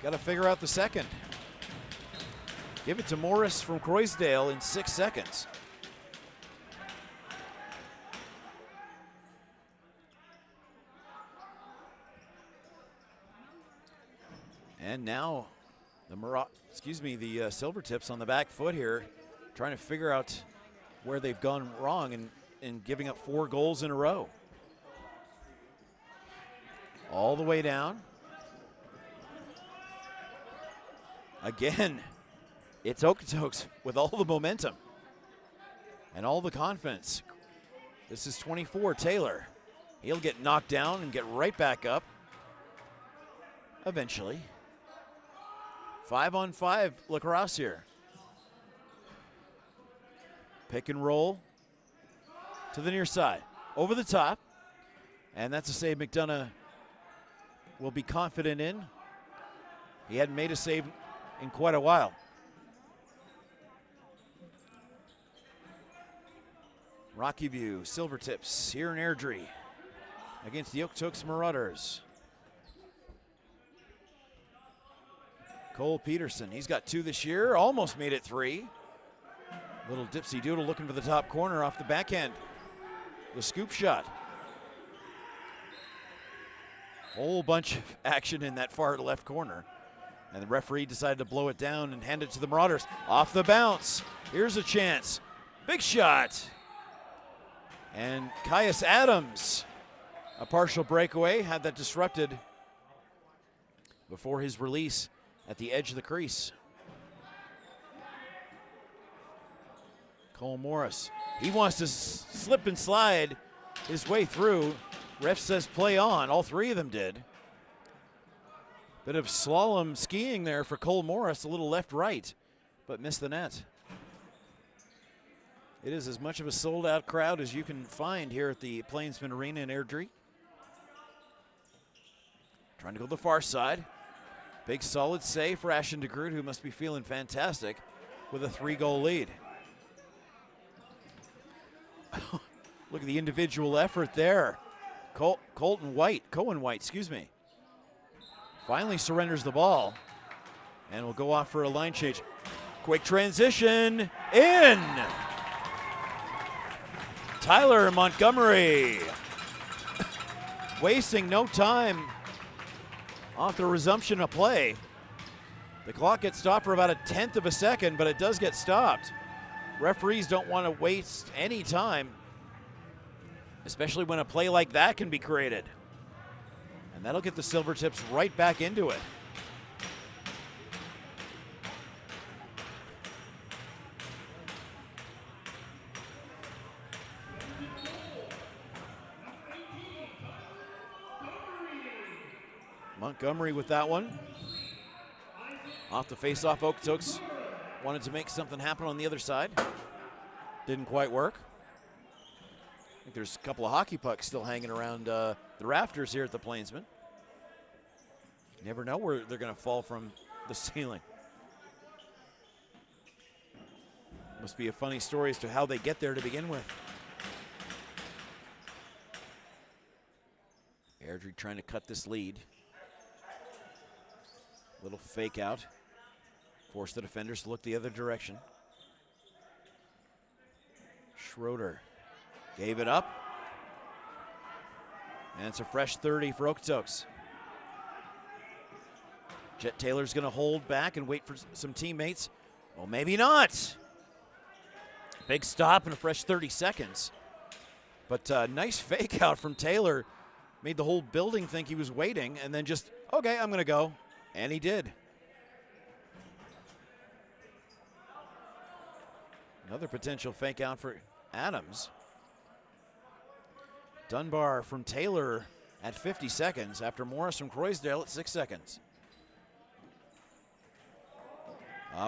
D: got to figure out the second. Give it to Morris from Croysdale in 6 seconds. And now the Silvertips on the back foot here, trying to figure out where they've gone wrong in giving up 4 goals in a row. All the way down. Again, it's Okotoks with all the momentum and all the confidence. This is 24, Taylor. He'll get knocked down and get right back up eventually. 5-on-5 Lacrosse here. Pick and roll to the near side. Over the top. And that's a save McDonough will be confident in. He hadn't made a save in quite a while. Rockyview, Silvertips here in Airdrie against the Okotoks Marauders. Cole Peterson, he's got 2 this year, almost made it 3. Little dipsy doodle looking for the top corner off the backhand. The scoop shot. Whole bunch of action in that far left corner. And the referee decided to blow it down and hand it to the Marauders. Off the bounce. Here's a chance. Big shot. And Caius Adams, a partial breakaway, had that disrupted before his release at the edge of the crease. Cole Morris, he wants to slip and slide his way through. Ref says play on. All three of them did. Bit of slalom skiing there for Cole Morris, a little left-right, but missed the net. It is as much of a sold-out crowd as you can find here at the Plainsman Arena in Airdrie. Trying to go to the far side. Big solid save for Ashton DeGroot, who must be feeling fantastic with a 3-goal lead. Look at the individual effort there. Cohen White, excuse me. Finally surrenders the ball and will go off for a line change. Quick transition, in! Tyler Montgomery, wasting no time off the resumption of play. The clock gets stopped for about 1/10 of a second, but it does get stopped. Referees don't want to waste any time, especially when a play like that can be created. And that'll get the Silvertips right back into it. Montgomery with that one. Off the face-off, Okotoks wanted to make something happen on the other side. Didn't quite work. I think there's a couple of hockey pucks still hanging around the rafters here at the Plainsman. You never know where they're going to fall from the ceiling. Must be a funny story as to how they get there to begin with. Airdrie trying to cut this lead. Little fake out. Force the defenders to look the other direction. Schroeder gave it up. And it's a fresh 30 for Okotoks. Jet Taylor's going to hold back and wait for some teammates. Well, maybe not. Big stop and a fresh 30 seconds. But nice fake out from Taylor. Made the whole building think he was waiting and then just, okay, I'm going to go. And he did. Another potential fake out for Adams. Dunbar from Taylor at 50 seconds after Morris from Croysdale at 6 seconds.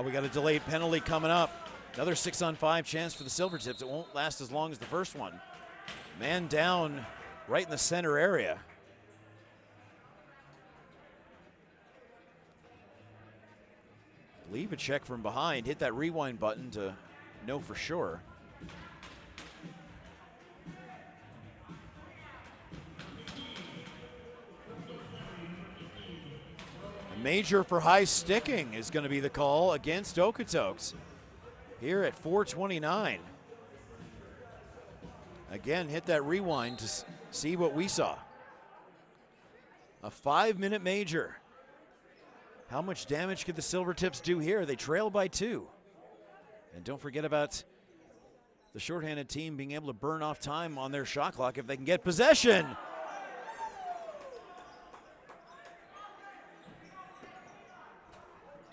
D: We got a delayed penalty coming up. Another 6-on-5 chance for the Silvertips. It won't last as long as the first one. Man down right in the center area. Leave a check from behind. Hit that rewind button to know for sure. A major for high sticking is going to be the call against Okotoks here at 4:29. Again, hit that rewind to see what we saw. A 5-minute major. How much damage could the Silvertips do here? They trail by 2. And don't forget about the shorthanded team being able to burn off time on their shot clock if they can get possession.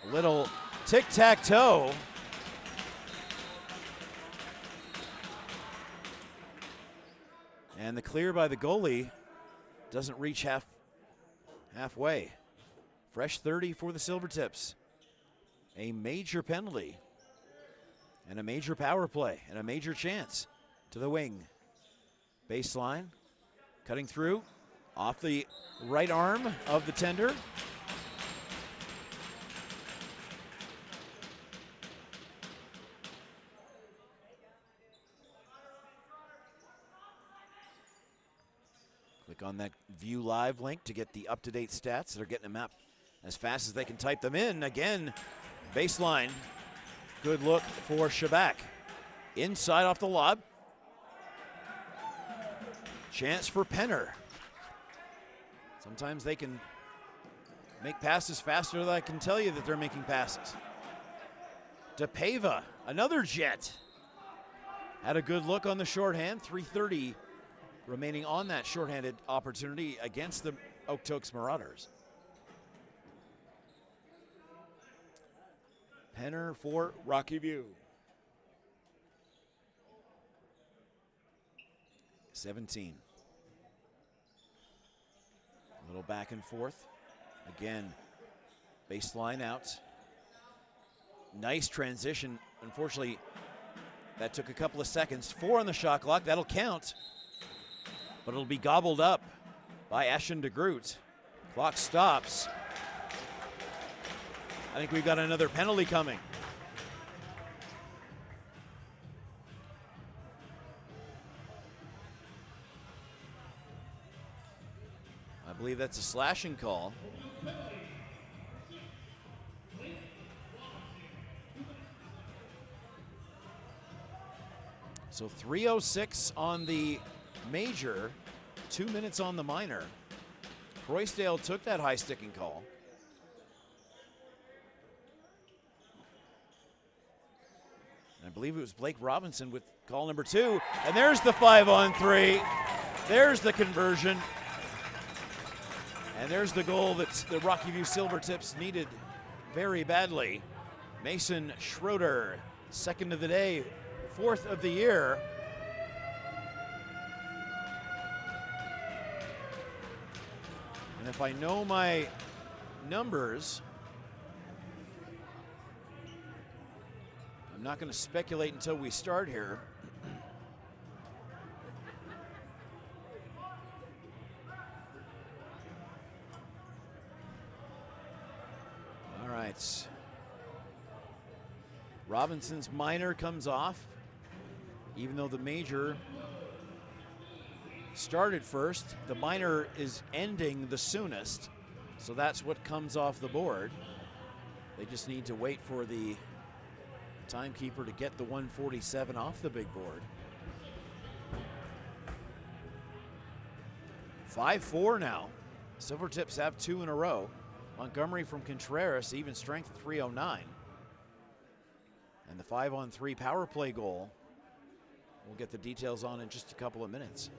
D: A little tic-tac-toe. And the clear by the goalie doesn't reach halfway. Fresh 30 for the Silvertips. A major penalty and a major power play and a major chance to the wing. Baseline, cutting through, off the right arm of the tender. Click on that View Live link to get the up-to-date stats. They're getting them up as fast as they can type them in. Again, baseline. Good look for Shabak. Inside off the lob. Chance for Penner. Sometimes they can make passes faster than I can tell you that they're making passes. DePaiva, another Jet. Had a good look on the shorthand. 3:30 remaining on that shorthanded opportunity against the Okotoks Marauders. Penner for Rockyview. 17. A little back and forth. Again, baseline out. Nice transition. Unfortunately, that took a couple of seconds. 4 on the shot clock. That'll count. But it'll be gobbled up by Ashton DeGroot. Clock stops. I think we've got another penalty coming. I believe that's a slashing call. So 3:06 on the major, 2 minutes on the minor. Croysdale took that high sticking call. And I believe it was Blake Robinson with call number 2. And there's the 5-on-3. There's the conversion. And there's the goal that the Rockyview Silvertips needed very badly. Mason Schroeder, second of the day, 4th of the year. And if I know my numbers, I'm not going to speculate until we start here. All right. Robinson's minor comes off, even though the major started first. The minor is ending the soonest, so that's what comes off the board. They just need to wait for the timekeeper to get the 147 off the big board. 5-4 now. Silvertips have 2 in a row. Montgomery from Contreras, even strength at 309. And the 5-on-3 power play goal, we'll get the details on in just a couple of minutes.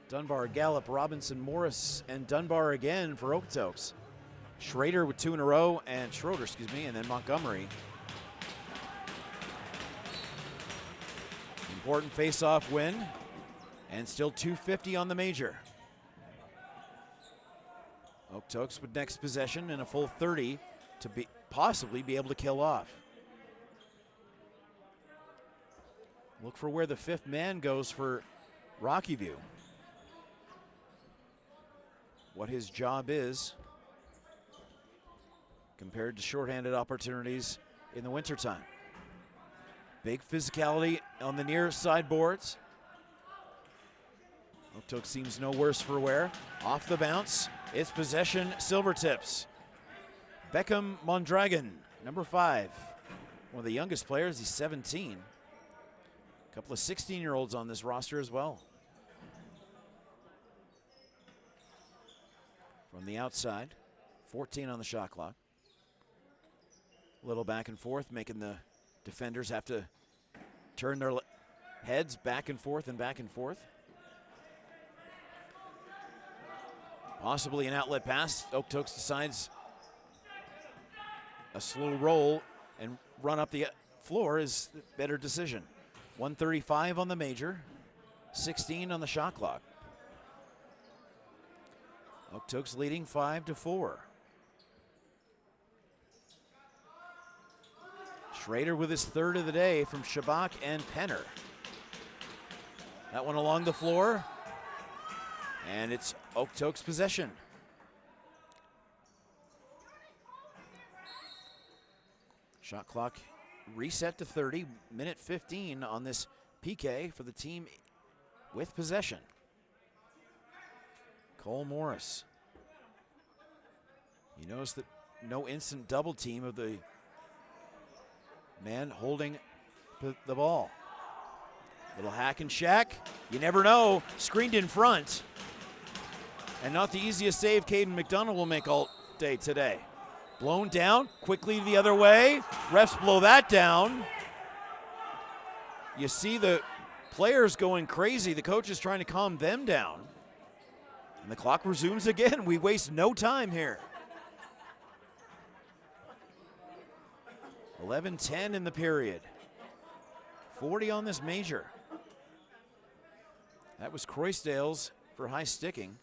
D: Dunbar, Gallup, Robinson, Morris, and Dunbar again for Okotoks. Schrader with 2 in a row, and Schroeder, and then Montgomery. Important face-off win, and still 250 on the major. Okotoks with next possession and a full 30 to possibly be able to kill off. Look for where the 5th man goes for Rockyview. What his job is compared to shorthanded opportunities in the wintertime. Big physicality on the near side boards. Okotoks seems no worse for wear. Off the bounce, it's possession, Silvertips. Beckham Mondragon, number 5. One of the youngest players, he's 17. A couple of 16-year-olds on this roster as well. From the outside, 14 on the shot clock. A little back and forth, making the defenders have to turn their heads back and forth and back and forth. Possibly an outlet pass. Okotoks decides a slow roll and run up the floor is the better decision. 135 on the major, 16 on the shot clock. Okotoks leading 5-4. Schrader with his 3rd of the day from Shabak and Penner. That one along the floor, and it's Okotoks possession. Shot clock reset to 30, minute 15 on this PK for the team with possession. Cole Morris. You notice that no instant double team of the man holding the ball. Little hack and shack. You never know. Screened in front. And not the easiest save Caden McDonald will make all Workday today. Blown down, quickly the other way. Refs blow that down. You see the players going crazy. The coach is trying to calm them down. And the clock resumes again. We waste no time here. 11:10 in the period. 40 on this major. That was Croisdale's for high sticking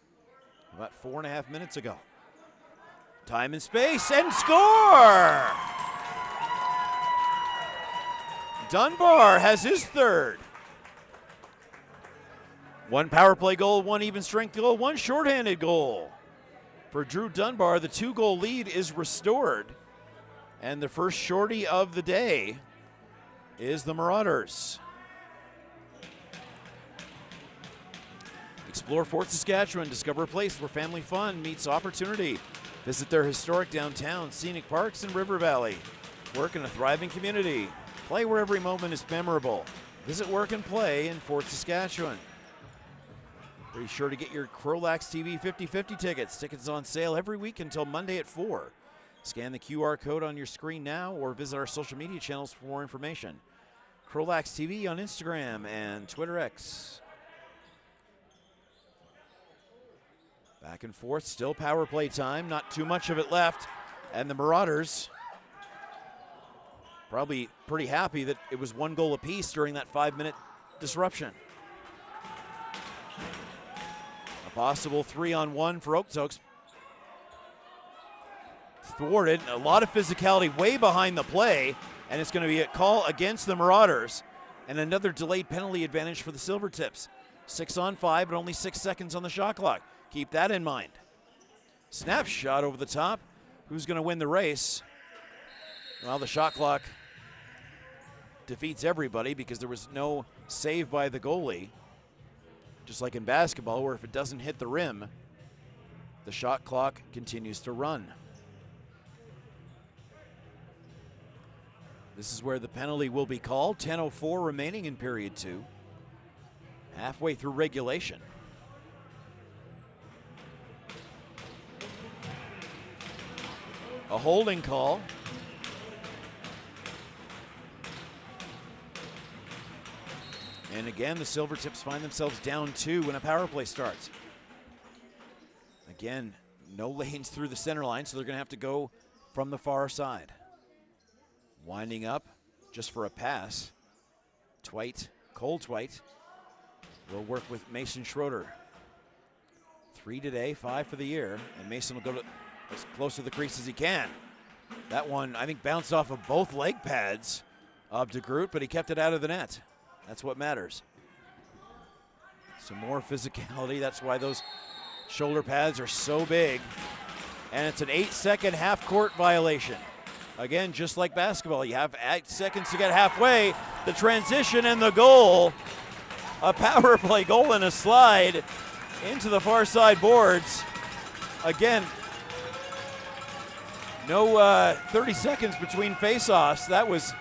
D: about 4.5 minutes ago. Time and space and score! Dunbar has his third. One power play goal, one even strength goal, one shorthanded goal. For Drew Dunbar, the 2-goal lead is restored. And the first shorty of the day is the Marauders. Explore Fort Saskatchewan, discover a place where family fun meets opportunity. Visit their historic downtown, scenic parks, and river valley. Work in a thriving community. Play where every moment is memorable. Visit Work and Play in Fort Saskatchewan. Be sure to get your CROW LAX TV 50/50 tickets. Tickets on sale every week until Monday at 4. Scan the QR code on your screen now or visit our social media channels for more information. CROW LAX TV on Instagram and Twitter X. Back and forth, still power play time, not too much of it left. And the Marauders probably pretty happy that it was 1 goal apiece during that 5-minute disruption. A possible 3-on-1 for Okotoks. Thwarted, a lot of physicality way behind the play, and it's going to be a call against the Marauders. And another delayed penalty advantage for the Silvertips. 6-on-5, but only 6 seconds on the shot clock. Keep that in mind. Snap shot over the top. Who's going to win the race? Well, the shot clock defeats everybody because there was no save by the goalie. Just like in basketball, where if it doesn't hit the rim, the shot clock continues to run. This is where the penalty will be called. 10:04 remaining in period 2. Halfway through regulation. A holding call. And again, the Silvertips find themselves down 2 when a power play starts. Again, no lanes through the center line, so they're going to have to go from the far side. Winding up just for a pass. Cole Twite will work with Mason Schroeder. 3 today, 5 for the year, and Mason will go to as close to the crease as he can. That one, I think, bounced off of both leg pads of DeGroot, but he kept it out of the net. That's what matters. Some more physicality. That's why those shoulder pads are so big. And it's an 8-second half-court violation. Again, just like basketball, you have 8 seconds to get halfway. The transition and the goal. A power play goal and a slide into the far side boards. Again, no 30 seconds between face-offs. That was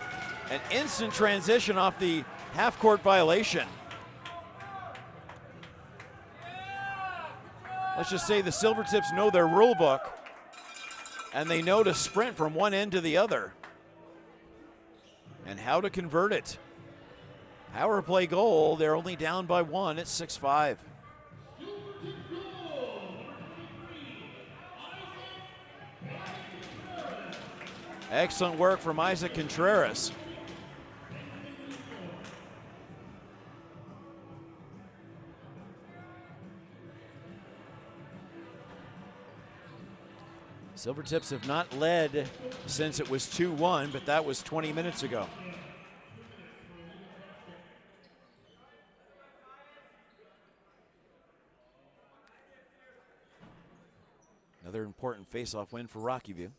D: an instant transition off the half-court violation. Let's just say the Silvertips know their rule book, and they know to sprint from one end to the other and how to convert it. Power play goal. They're only down by 1 at 6-5. Excellent work from Isaac Contreras. Silvertips have not led since it was 2-1, but that was 20 minutes ago. Another important face-off win for Rockyview.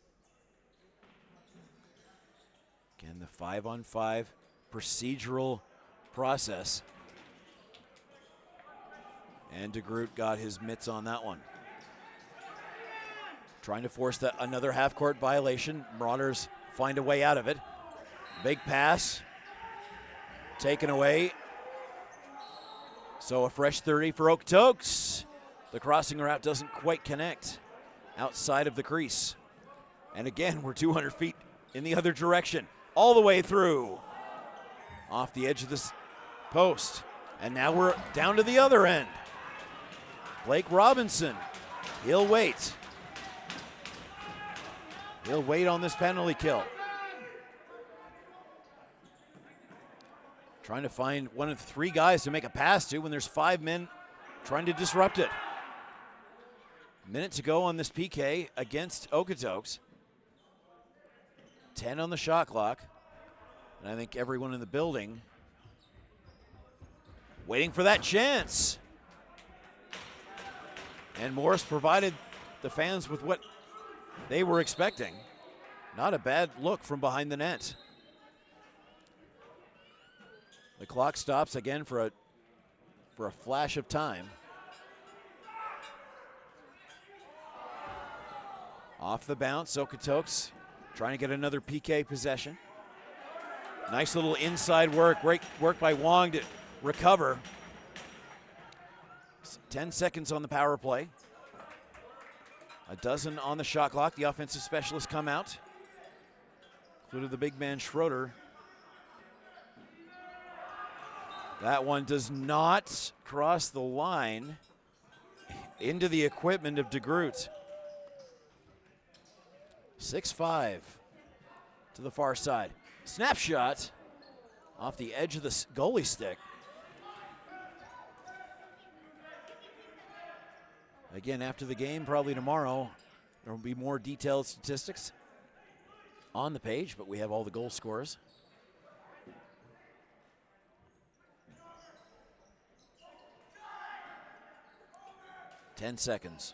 D: Again, the 5-on-5 procedural process. And DeGroot got his mitts on that one. Trying to force another half-court violation. Marauders find a way out of it. Big pass. Taken away. So a fresh 30 for Okotoks. The crossing route doesn't quite connect. outside of the crease. And again, we're 200 feet in the other direction, all the way through, off the edge of this post. And now we're down to the other end. Blake Robinson, he'll wait. He'll wait on this penalty kill. Trying to find one of 3 guys to make a pass to when there's 5 men trying to disrupt it. Minute to go on this PK against Okotoks. 10 on the shot clock. And I think everyone in the building waiting for that chance. And Morris provided the fans with what they were expecting. Not a bad look from behind the net. The clock stops again for a flash of time. Off the bounce, Okotoks trying to get another PK possession. Nice little inside work. Great work by Wong to recover. 10 seconds on the power play. A dozen on the shot clock. The offensive specialists come out. Included the big man Schroeder. That one does not cross the line into the equipment of DeGroot. 6-5 to the far side. Snapshot off the edge of the goalie stick. Again, after the game, probably tomorrow, there will be more detailed statistics on the page, but we have all the goal scorers. Ten seconds.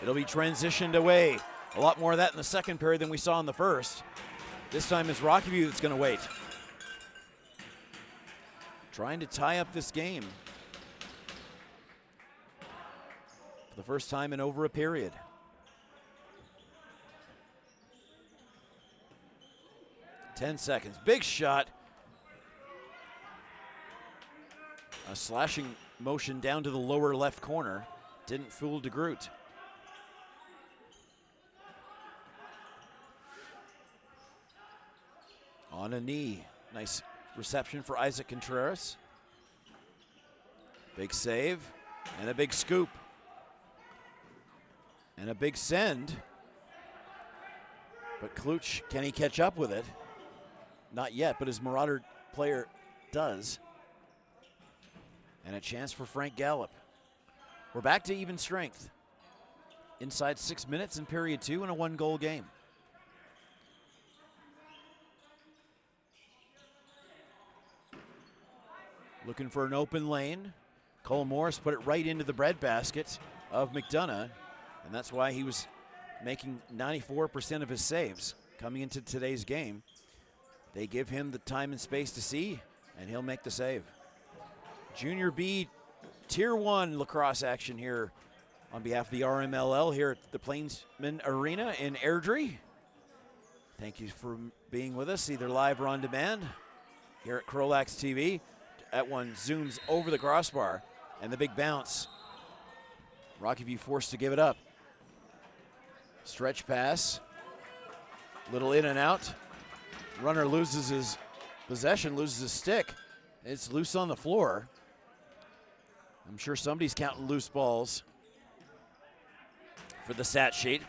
D: It'll be transitioned away. A lot more of that in the second period than we saw in the first. This time it's Rockyview that's going to wait. Trying to tie up this game. For the first time in over a period. Ten seconds. Big shot. A slashing motion down to the lower left corner. Didn't fool DeGroot. On a knee. Nice reception for Isaac Contreras. Big save and a big scoop. And a big send. But Kluch, can he catch up with it? Not yet, but his Marauder player does. And a chance for Frank Gallup. We're back to even strength. Inside 6 minutes in period 2 in a 1-goal game. Looking for an open lane. Cole Morris put it right into the breadbasket of McDonough, and that's why he was making 94% of his saves coming into today's game. They give him the time and space to see, and he'll make the save. Junior B Tier 1 lacrosse action here on behalf of the RMLL here at the Plainsman Arena in Airdrie. Thank you for being with us, either live or on demand, here at CROW LAX TV. That one zooms over the crossbar, and the big bounce. Rockyview forced to give it up. Stretch pass, little in and out. Runner loses his possession, loses his stick. It's loose on the floor. I'm sure somebody's counting loose balls for the stat sheet.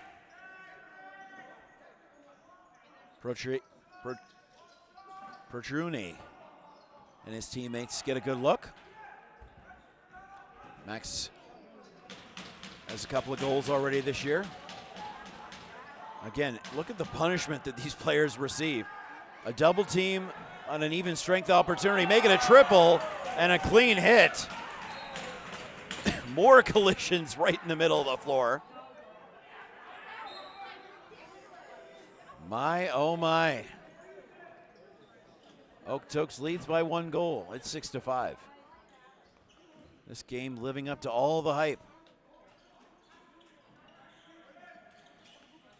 D: Pertruni and his teammates get a good look. Max has a couple of goals already this year. Again, look at the punishment that these players receive. A double team on an even strength opportunity, make it a triple and a clean hit. More collisions right in the middle of the floor. My, oh my. Okotoks leads by 1 goal. It's 6-5. This game living up to all the hype.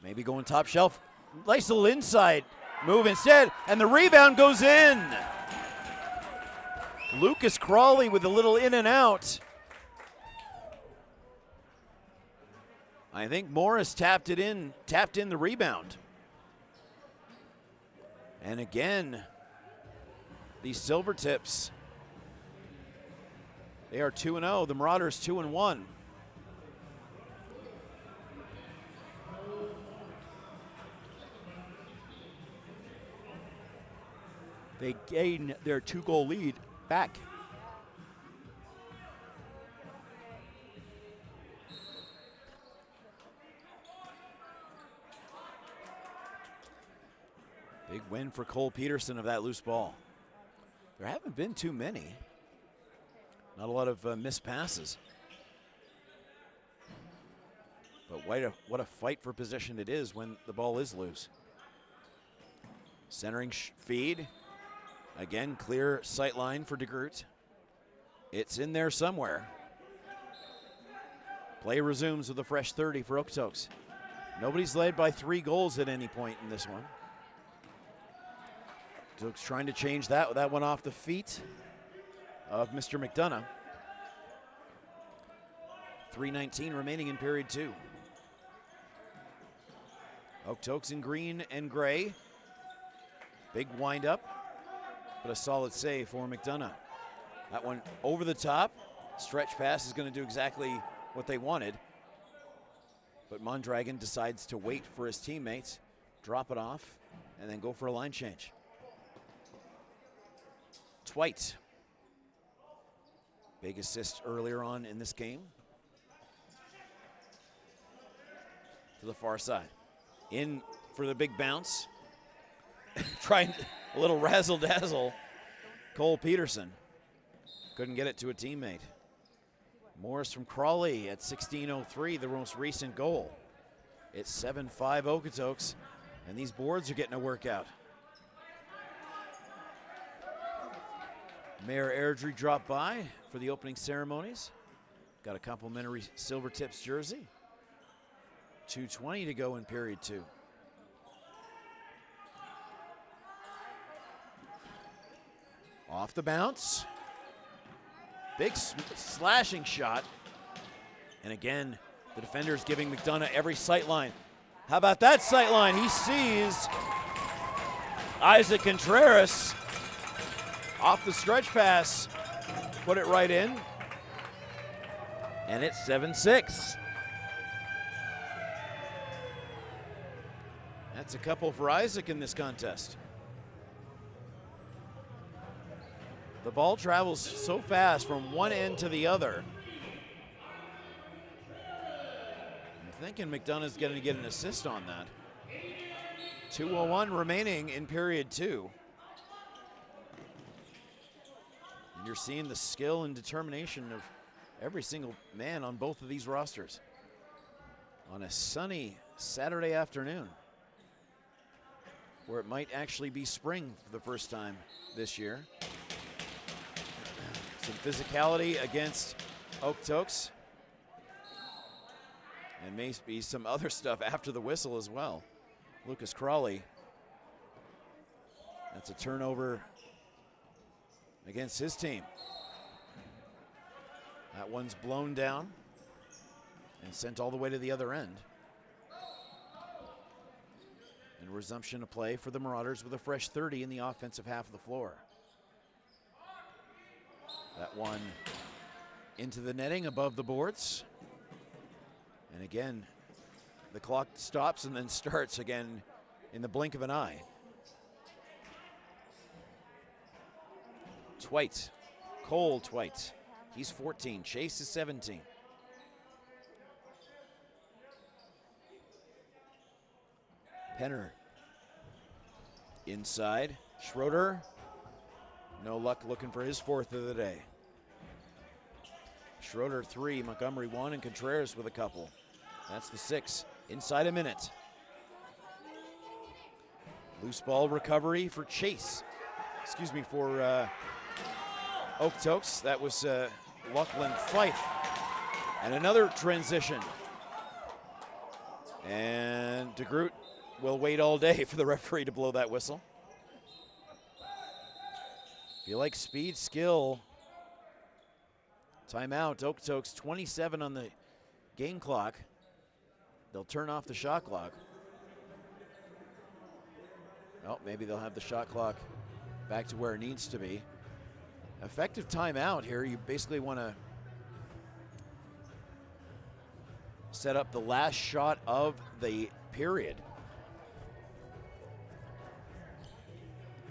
D: Maybe going top shelf. Nice little inside move instead, and the rebound goes in. Lucas Crawley with a little in and out. I think Morris tapped in the rebound. And again, these Silvertips, they are 2-0. The Marauders 2-1. They gain their 2-goal lead back. Big win for Cole Peterson of that loose ball. There haven't been too many. Not a lot of missed passes. But what a fight for possession it is when the ball is loose. Centering feed. Again, clear sight line for DeGroot. It's in there somewhere. Play resumes with a fresh 30 for Okotoks. Nobody's led by 3 goals at any point in this one. Okotoks trying to change that. That one off the feet of Mr. McDonough. 3:19 remaining in period 2. Okotoks in green and gray. Big wind up, but a solid save for McDonough. That one over the top. Stretch pass is going to do exactly what they wanted. But Mondragon decides to wait for his teammates, drop it off, and then go for a line change. Twite. Big assist earlier on in this game. To the far side. In for the big bounce. Trying a little razzle-dazzle. Cole Peterson. Couldn't get it to a teammate. Morris from Crawley at 16:03, the most recent goal. It's 7-5 Okotoks, and these boards are getting a workout. Mayor Airdrie dropped by for the opening ceremonies. Got a complimentary Silvertips jersey. 2:20 to go in period 2. Off the bounce. Big slashing shot. And again, the defender's giving McDonough every sight line. How about that sight line? He sees Isaac Contreras off the stretch pass. Put it right in. And it's 7-6. That's a couple for Isaac in this contest. The ball travels so fast from one end to the other. I'm thinking McDonough's going to get an assist on that. 2:01 remaining in period 2. And you're seeing the skill and determination of every single man on both of these rosters. On a sunny Saturday afternoon, where it might actually be spring for the first time this year. Some physicality against Okotoks. And maybe some other stuff after the whistle as well. Lucas Crawley. That's a turnover against his team. That one's blown down and sent all the way to the other end. And resumption of play for the Marauders with a fresh 30 in the offensive half of the floor. That one into the netting above the boards. And again, the clock stops and then starts again in the blink of an eye. Twite, Cole Twite. He's 14, Chase is 17. Penner inside. Schroeder, no luck looking for his 4th of the day. Schroeder 3, Montgomery 1, and Contreras with a couple. That's the 6, inside a minute. Loose ball recovery for Chase. Excuse me, for Okotoks. That was Lachlan Fife. And another transition. And DeGroot will wait all day for the referee to blow that whistle. If you like speed, skill, timeout. Okotoks 27 on the game clock. they'll turn off the shot clock. Oh, maybe they'll have the shot clock back to where it needs to be. Effective timeout here. You basically want to set up the last shot of the period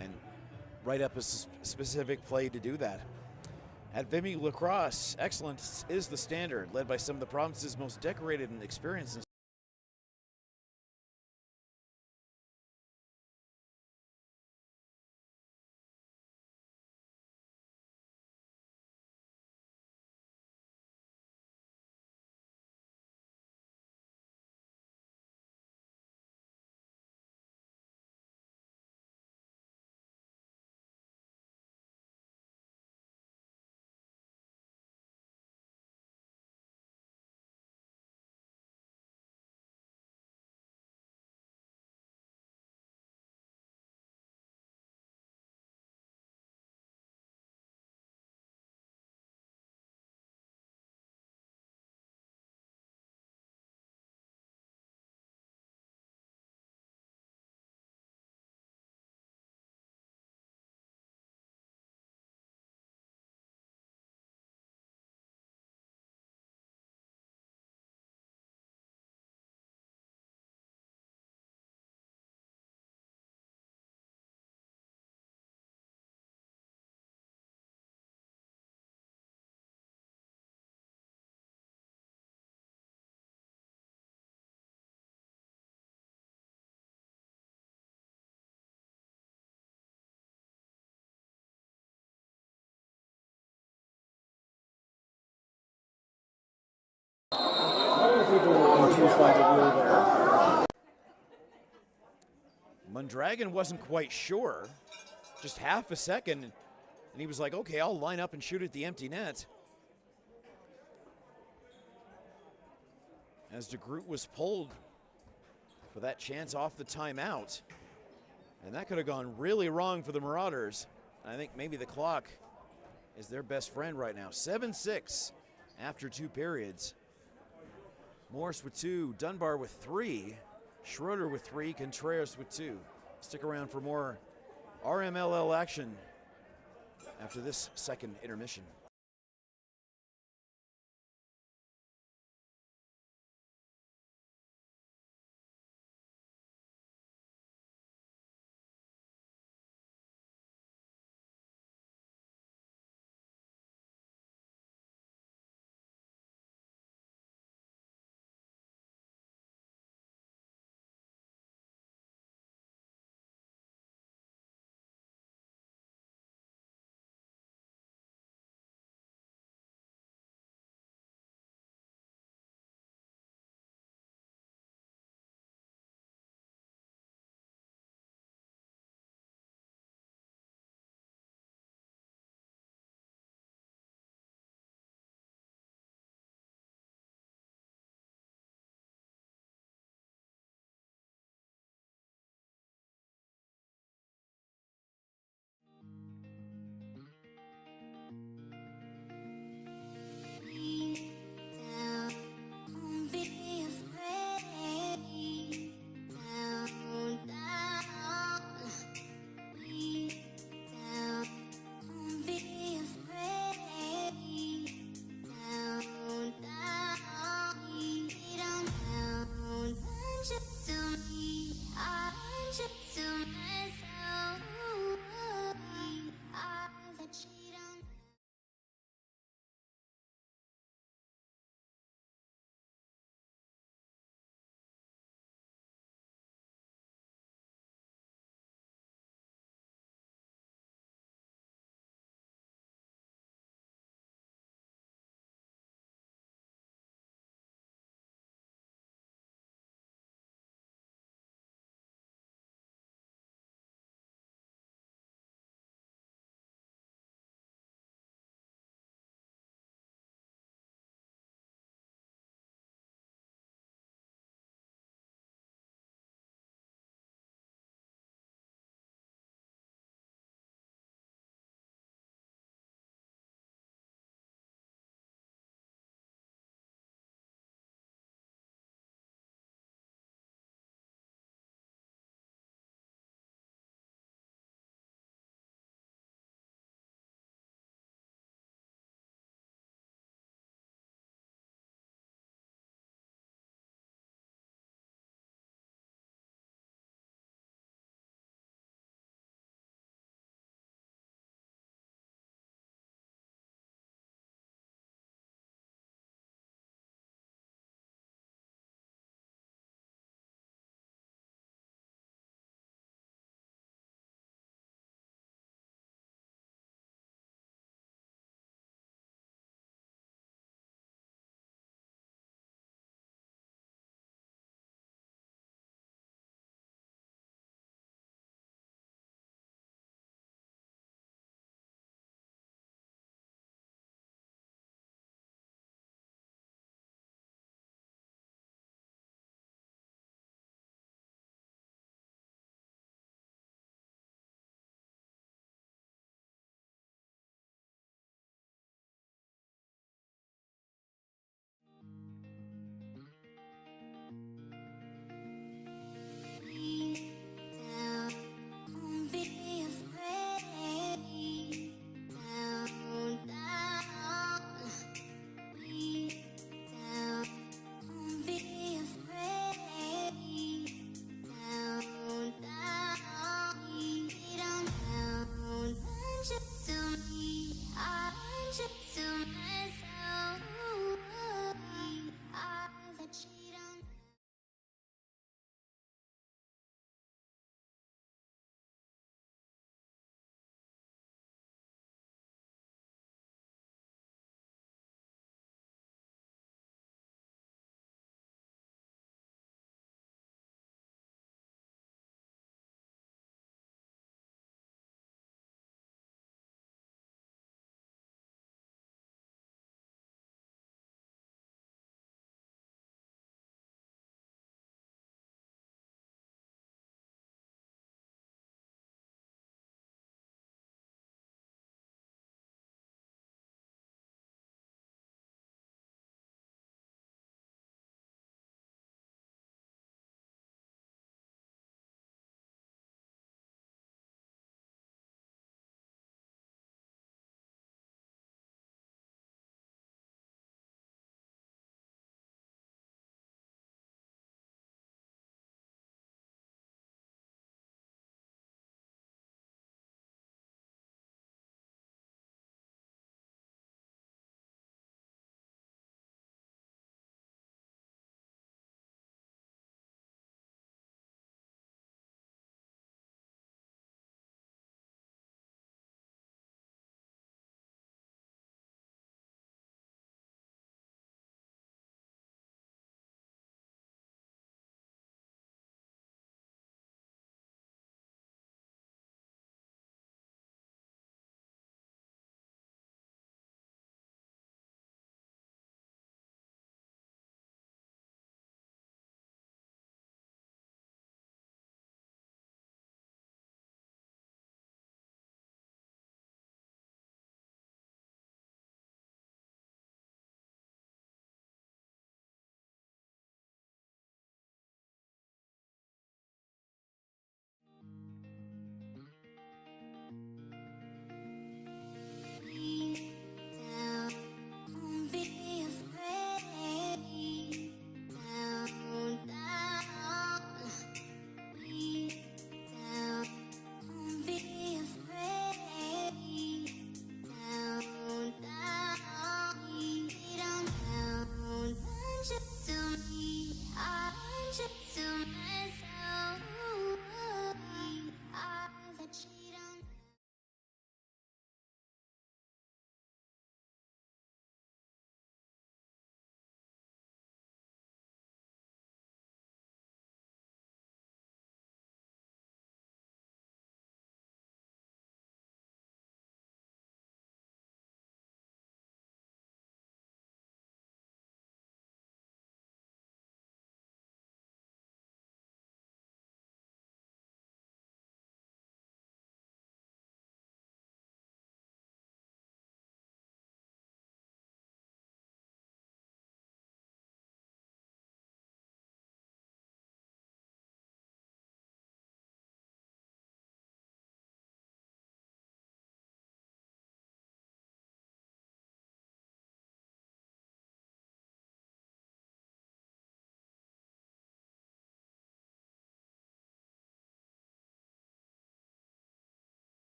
D: and write up a specific play to do that. At Vimy Lacrosse, excellence is the standard, led by some of the province's most decorated and experienced Mondragon wasn't quite sure, just half a second, and he was like, okay, I'll line up and shoot at the empty net. As DeGroot was pulled for that chance off the timeout. And that could have gone really wrong for the Marauders. I think maybe the clock is their best friend right now. 7-6 after 2 periods. Morse with 2, Dunbar with 3, Schroeder with 3, Contreras with 2. Stick around for more RMLL action after this second intermission.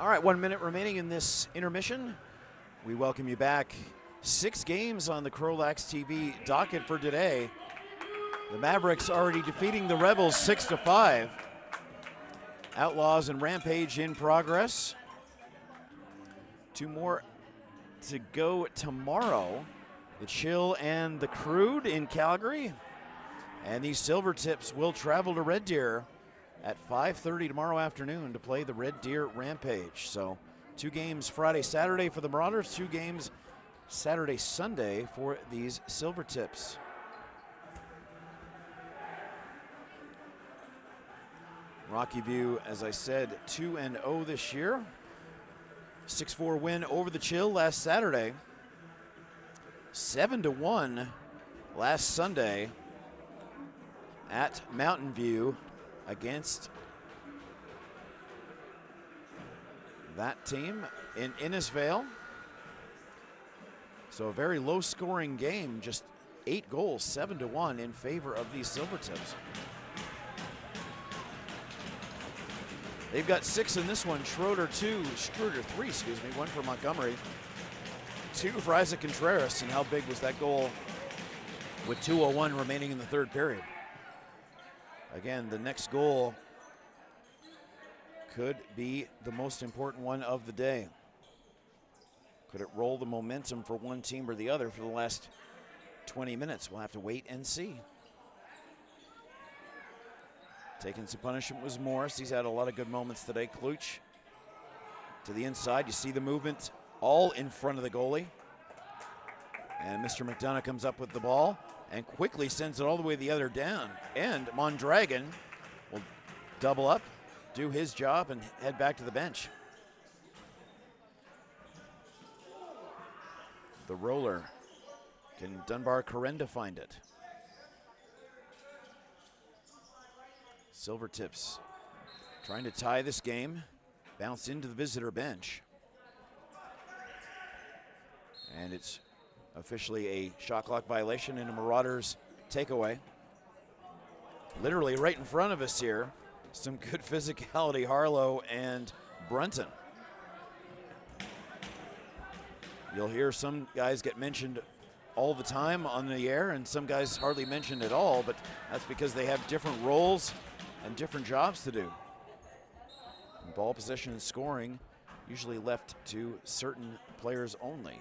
D: All right, 1 minute remaining in this intermission. We welcome you back. 6 games on the CROW LAX TV docket for today. The Mavericks already defeating the Rebels 6-5. Outlaws and Rampage in progress. 2 more to go tomorrow. The Chill and the Crude in Calgary. And these Silvertips will travel to Red Deer at 5:30 tomorrow afternoon to play the Red Deer Rampage. So 2 games Friday, Saturday for the Marauders, 2 games Saturday, Sunday for these Silvertips. Rockyview, as I said, 2-0 this year. 6-4 win over the Chill last Saturday. 7-1 last Sunday at Mountain View against that team in Innisfail. So a very low scoring game, just 8 goals, 7-1 in favor of these Silvertips. They've got 6 in this one. Schroeder 3, 1 for Montgomery. 2 for Isaac Contreras, and how big was that goal with 2:01 remaining in the 3rd period? Again, the next goal could be the most important one of the day. Could it roll the momentum for one team or the other for the last 20 minutes? We'll have to wait and see. Taking some punishment was Morris. He's had a lot of good moments today. Kluch to the inside. You see the movement all in front of the goalie. And Mr. McDonough comes up with the ball and quickly sends it all the way the other down. And Mondragon will double up, do his job, and head back to the bench. The roller. Can Dunbar Corenda find it? Silvertips trying to tie this game. Bounce into the visitor bench. And it's officially a shot clock violation and a Marauders takeaway. Literally right in front of us here. Some good physicality, Harlow and Brunton. You'll hear some guys get mentioned all the time on the air and some guys hardly mentioned at all, but that's because they have different roles and different jobs to do. And ball possession and scoring usually left to certain players only,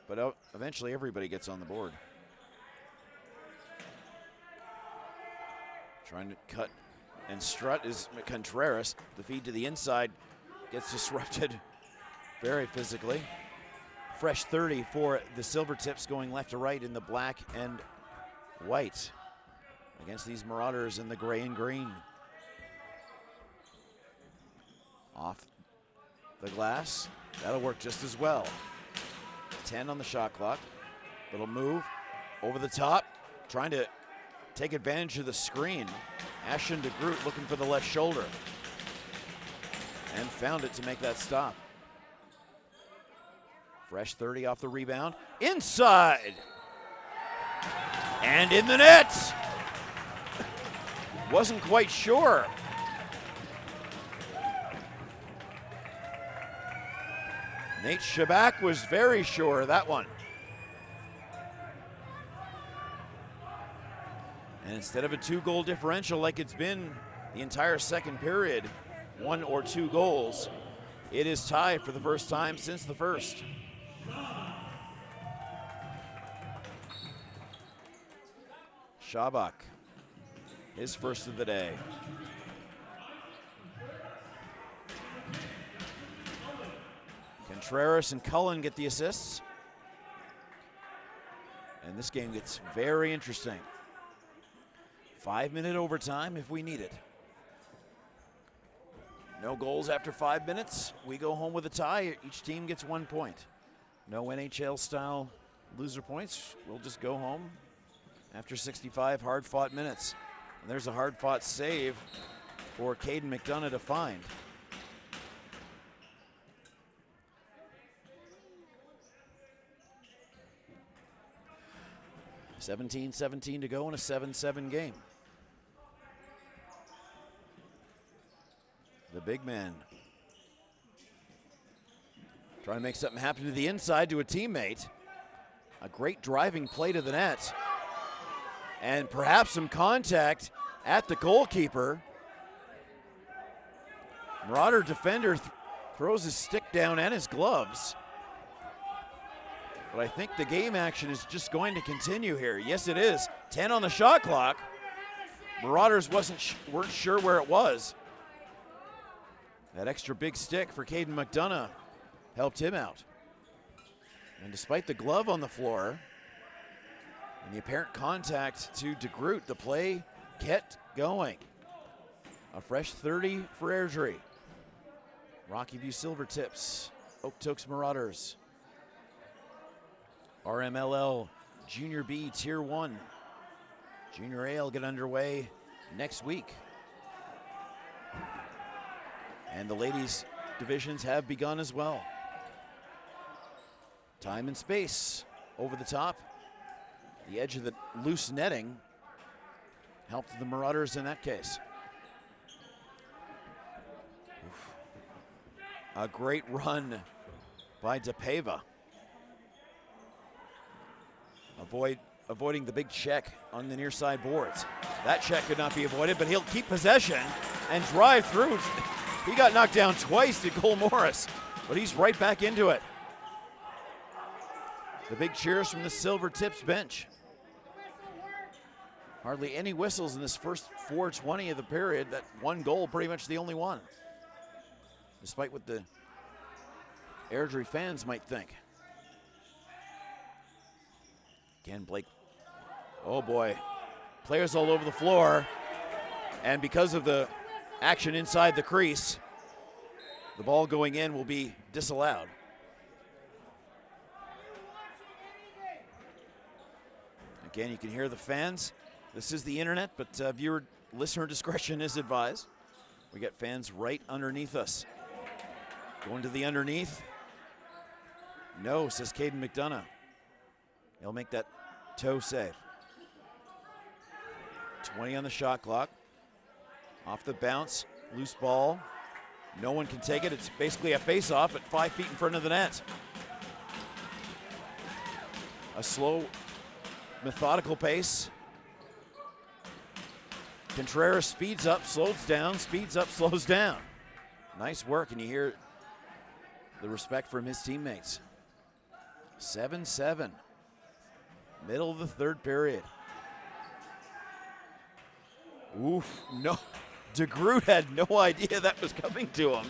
D: but eventually everybody gets on the board. Trying to cut and strut is Contreras. The feed to the inside gets disrupted very physically. Fresh 30 for the Silvertips, going left to right in the black and white against these Marauders in the gray and green. Off the glass, that'll work just as well. 10 on the shot clock. Little move over the top, trying to take advantage of the screen. Ashton DeGroot looking for the left shoulder and found it to make that stop. Fresh 30 off the rebound. Inside. And in the net. Wasn't quite sure. Nate Shabak was very sure of that one. And instead of a 2-goal differential like it's been the entire second period, 1 or 2 goals, it is tied for the first time since the first. Shabak, his first of the day. Contreras and Cullen get the assists. And this game gets very interesting. 5-minute overtime if we need it. No goals after 5 minutes. We go home with a tie. Each team gets 1 point. No NHL style loser points. We'll just go home after 65 hard-fought minutes. And there's a hard-fought save for Caden McDonough to find. $17-17 to go in a 7-7 game. The big man trying to make something happen to the inside to a teammate. A great driving play to the net. And perhaps some contact at the goalkeeper. Marauder defender throws his stick down and his gloves. But I think the game action is just going to continue here. Yes, it is. 10 on the shot clock. Marauders weren't sure where it was. That extra big stick for Caden McDonough helped him out. And despite the glove on the floor and the apparent contact to DeGroot, the play kept going. A fresh 30 for Airdrie. Rockyview Silvertips, Okotoks Marauders. RMLL Junior B Tier 1. Junior A will get underway next week. And the ladies divisions have begun as well. Time and space over the top. The edge of the loose netting helped the Marauders in that case. Oof. A great run by DePava. Avoiding the big check on the near side boards. That check could not be avoided, but he'll keep possession and drive through. He got knocked down twice to Cole Morris, but he's right back into it. The big cheers from the Silvertips bench. Hardly any whistles in this first 4:20 of the period. That one goal, pretty much the only one, despite what the Airdrie fans might think. Again, Blake, oh boy, players all over the floor, and because of the action inside the crease, the ball going in will be disallowed. Again, you can hear the fans. This is the internet, but listener discretion is advised. We got fans right underneath us. Going to the underneath. No, says Caden McDonough. He'll make that toe save. 20 on the shot clock. Off the bounce, loose ball. No one can take it. It's basically a face-off at 5 feet in front of the net. A slow, methodical pace. Contreras speeds up, slows down, speeds up, slows down. Nice work, and you hear the respect from his teammates. 7-7. Middle of the third period. Oof, no. DeGroot had no idea that was coming to him.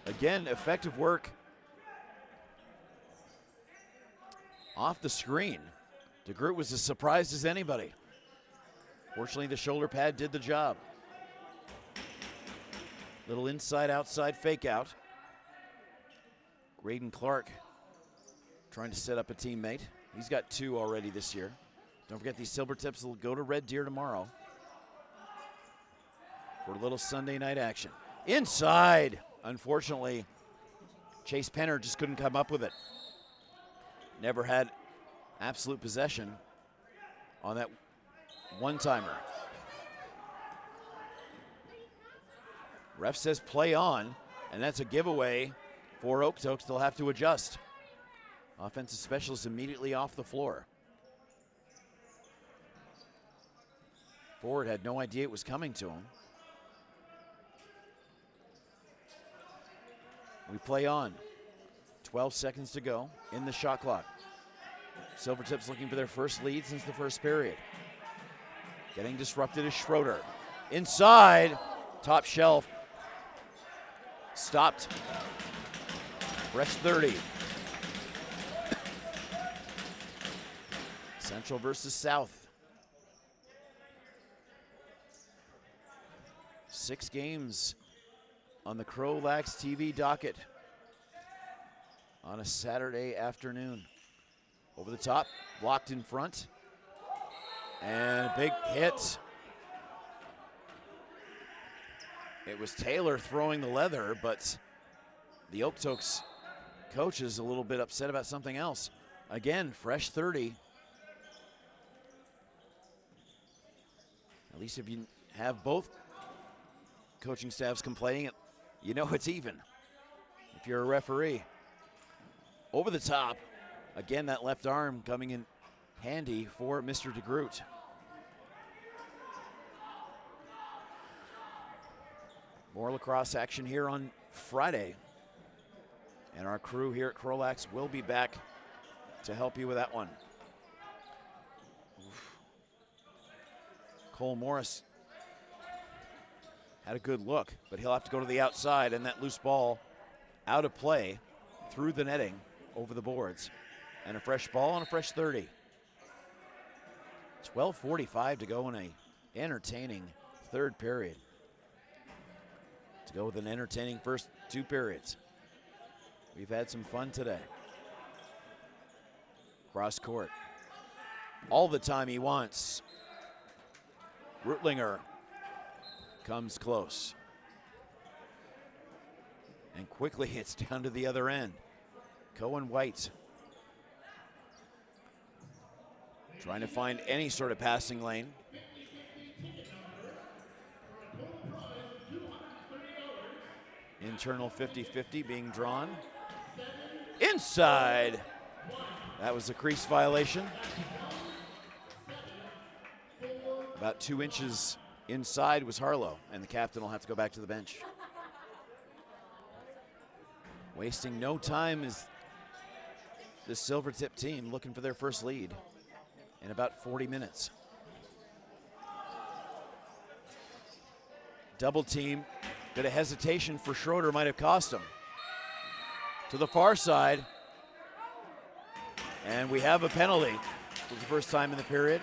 D: Again, effective work off the screen. DeGroot was as surprised as anybody. Fortunately, the shoulder pad did the job. Little inside-outside fake out. Graydon Clark trying to set up a teammate. He's got 2 already this year. Don't forget these Silvertips will go to Red Deer tomorrow for a little Sunday night action. Inside, unfortunately, Chase Penner just couldn't come up with it. Never had absolute possession on that one-timer. Ref says play on, and that's a giveaway for Okotoks. They'll have to adjust. Offensive specialist immediately off the floor. Forward had no idea it was coming to him. We play on. 12 seconds to go in the shot clock. Silvertips looking for their first lead since the first period. Getting disrupted is Schroeder. Inside, top shelf. Stopped. Fresh 30. Central versus South. 6 games on the CROW LAX TV docket on a Saturday afternoon. Over the top, blocked in front, and a big hit. It was Taylor throwing the leather, but the Okotoks coach is a little bit upset about something else. Again, fresh 30. At least if you have both coaching staffs complaining, you know it's even if you're a referee. Over the top, again, that left arm coming in handy for Mr. DeGroot. More lacrosse action here on Friday. And our crew here at CROW LAX will be back to help you with that one. Oof. Cole Morris had a good look, but he'll have to go to the outside, and that loose ball out of play through the netting over the boards. And a fresh ball and a fresh 30. 12:45 to go in a entertaining third period. To go with an entertaining first 2 periods. We've had some fun today. Cross court. All the time he wants. Rutlinger comes close. And quickly it's down to the other end. Cohen White trying to find any sort of passing lane. Internal 50-50 being drawn. Inside. That was a crease violation. About 2 inches inside was Harlow, and the captain will have to go back to the bench. Wasting no time is the Silvertip team looking for their first lead in about 40 minutes. Double team. Bit of hesitation for Schroeder might have cost him. To the far side. And we have a penalty for the first time in the period.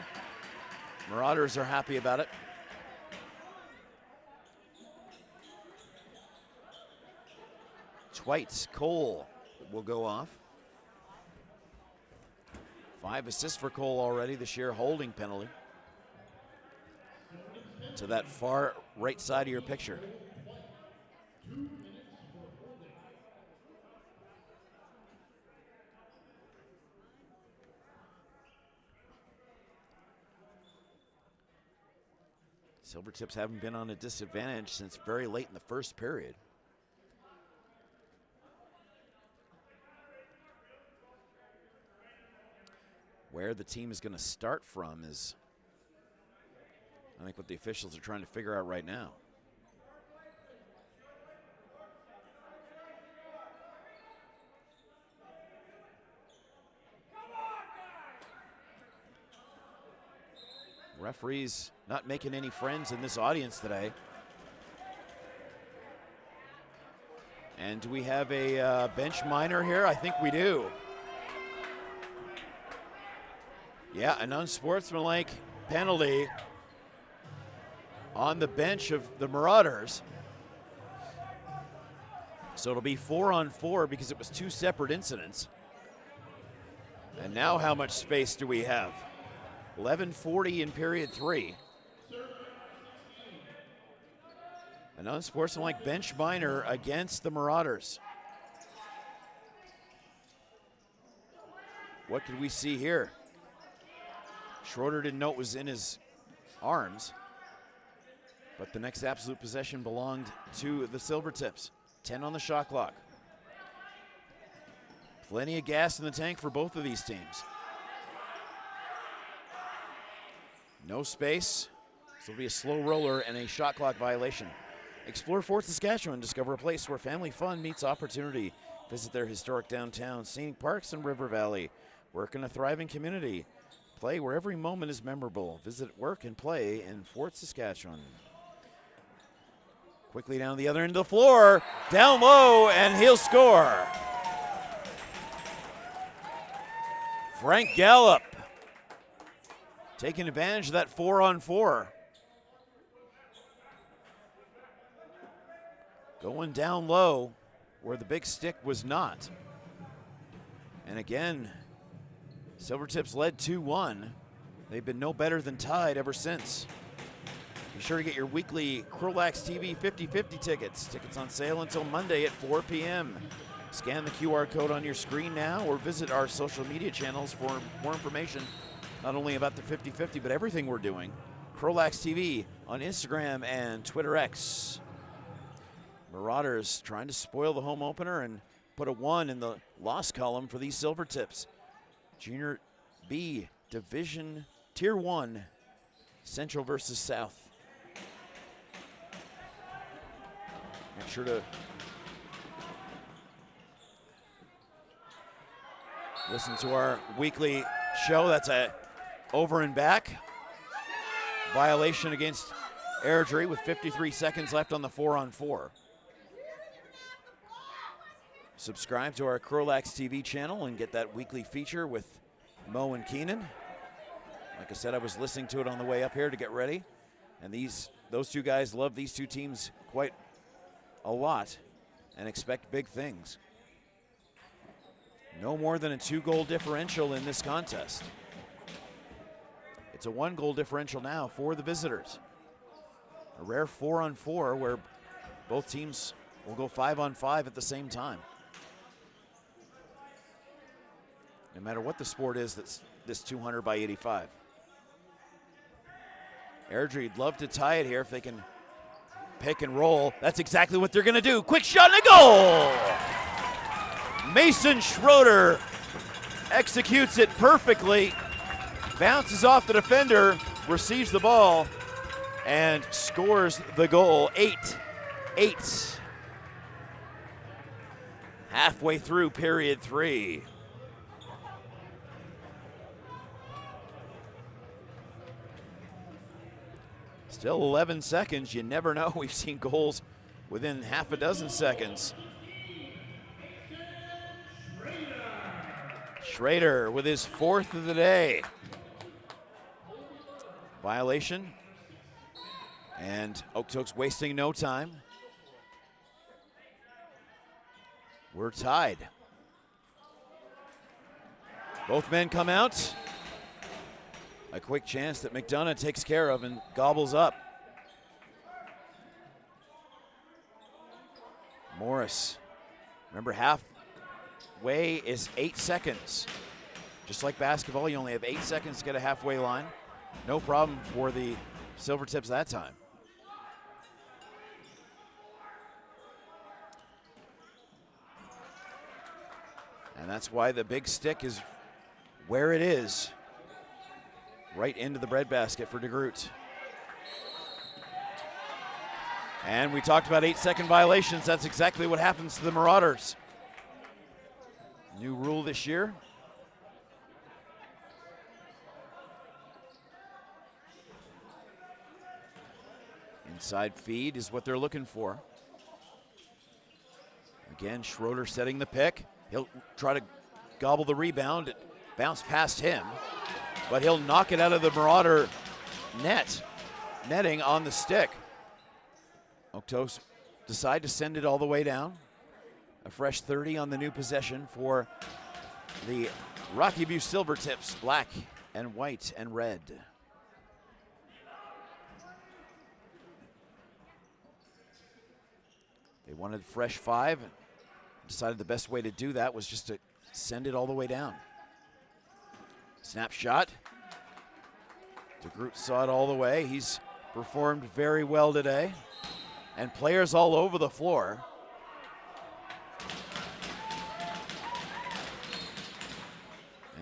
D: Marauders are happy about it. Twice Cole will go off. 5 assists for Cole already, the sheer holding penalty. To that far right side of your picture. Silvertips haven't been on a disadvantage since very late in the first period. Where the team is going to start from is, I think, what the officials are trying to figure out right now. Referees not making any friends in this audience today. And do we have a bench minor here? I think we do. Yeah, an unsportsmanlike penalty on the bench of the Marauders. So it'll be 4-on-4 because it was 2 separate incidents. And now how much space do we have? 11:40 in period 3. An unsportsmanlike bench minor against the Marauders. What could we see here? Schroeder didn't know it was in his arms, but the next absolute possession belonged to the Silvertips. 10 on the shot clock. Plenty of gas in the tank for both of these teams. No space, so it'll be a slow roller and a shot clock violation. Explore Fort Saskatchewan, discover a place where family fun meets opportunity. Visit their historic downtown, scenic parks and River Valley. Work in a thriving community. Play where every moment is memorable. Visit work and play in Fort Saskatchewan. Quickly down the other end of the floor, down low, and he'll score. Frank Gallup taking advantage of that 4-on-4. Going down low where the big stick was not. And again, Silvertips led 2-1. They've been no better than tied ever since. Be sure to get your weekly CROW LAX TV 50/50 tickets. Tickets on sale until Monday at 4 p.m. Scan the QR code on your screen now or visit our social media channels for more information, not only about the 50/50, but everything we're doing. CROW LAX TV on Instagram and Twitter X. Marauders trying to spoil the home opener and put a 1 in the loss column for these Silvertips. Junior B Division Tier 1, Central versus South. Make sure to listen to our weekly show. That's a over and back violation against Airdrie with 53 seconds left on the 4-on-4. Subscribe to our CROW LAX TV channel and get that weekly feature with Mo and Keenan. Like I said, I was listening to it on the way up here to get ready, and those two guys love these two teams quite a lot and expect big things. No more than a 2-goal differential in this contest. It's a 1-goal differential now for the visitors. A rare 4-on-4 where both teams will go 5-on-5 at the same time. No matter what the sport is, that's this 200 by 85. Airdrie'd love to tie it here if they can pick and roll. That's exactly what they're going to do. Quick shot and a goal! Mason Schroeder executes it perfectly, bounces off the defender, receives the ball, and scores the goal. 8-8. Halfway through period 3. Still 11 seconds. You never know. We've seen goals within half a dozen seconds. Schrader with his 4th of the day. Violation. And Okotoks wasting no time. We're tied. Both men come out. A quick chance that McDonough takes care of and gobbles up. Morris, remember halfway is 8 seconds. Just like basketball, you only have 8 seconds to get a halfway line. No problem for the Silvertips that time. And that's why the big stick is where it is. Right into the breadbasket for DeGroot. And we talked about 8-second violations. That's exactly what happens to the Marauders. New rule this year. Inside feed is what they're looking for. Again, Schroeder setting the pick. He'll try to gobble the rebound. It bounced past him, but he'll knock it out of the Marauder netting on the stick. Okotoks decide to send it all the way down. A fresh 30 on the new possession for the Rockyview Silvertips, black and white and red. They wanted fresh 5. Decided the best way to do that was just to send it all the way down. Snapshot. DeGroot saw it all the way. He's performed very well today. And players all over the floor.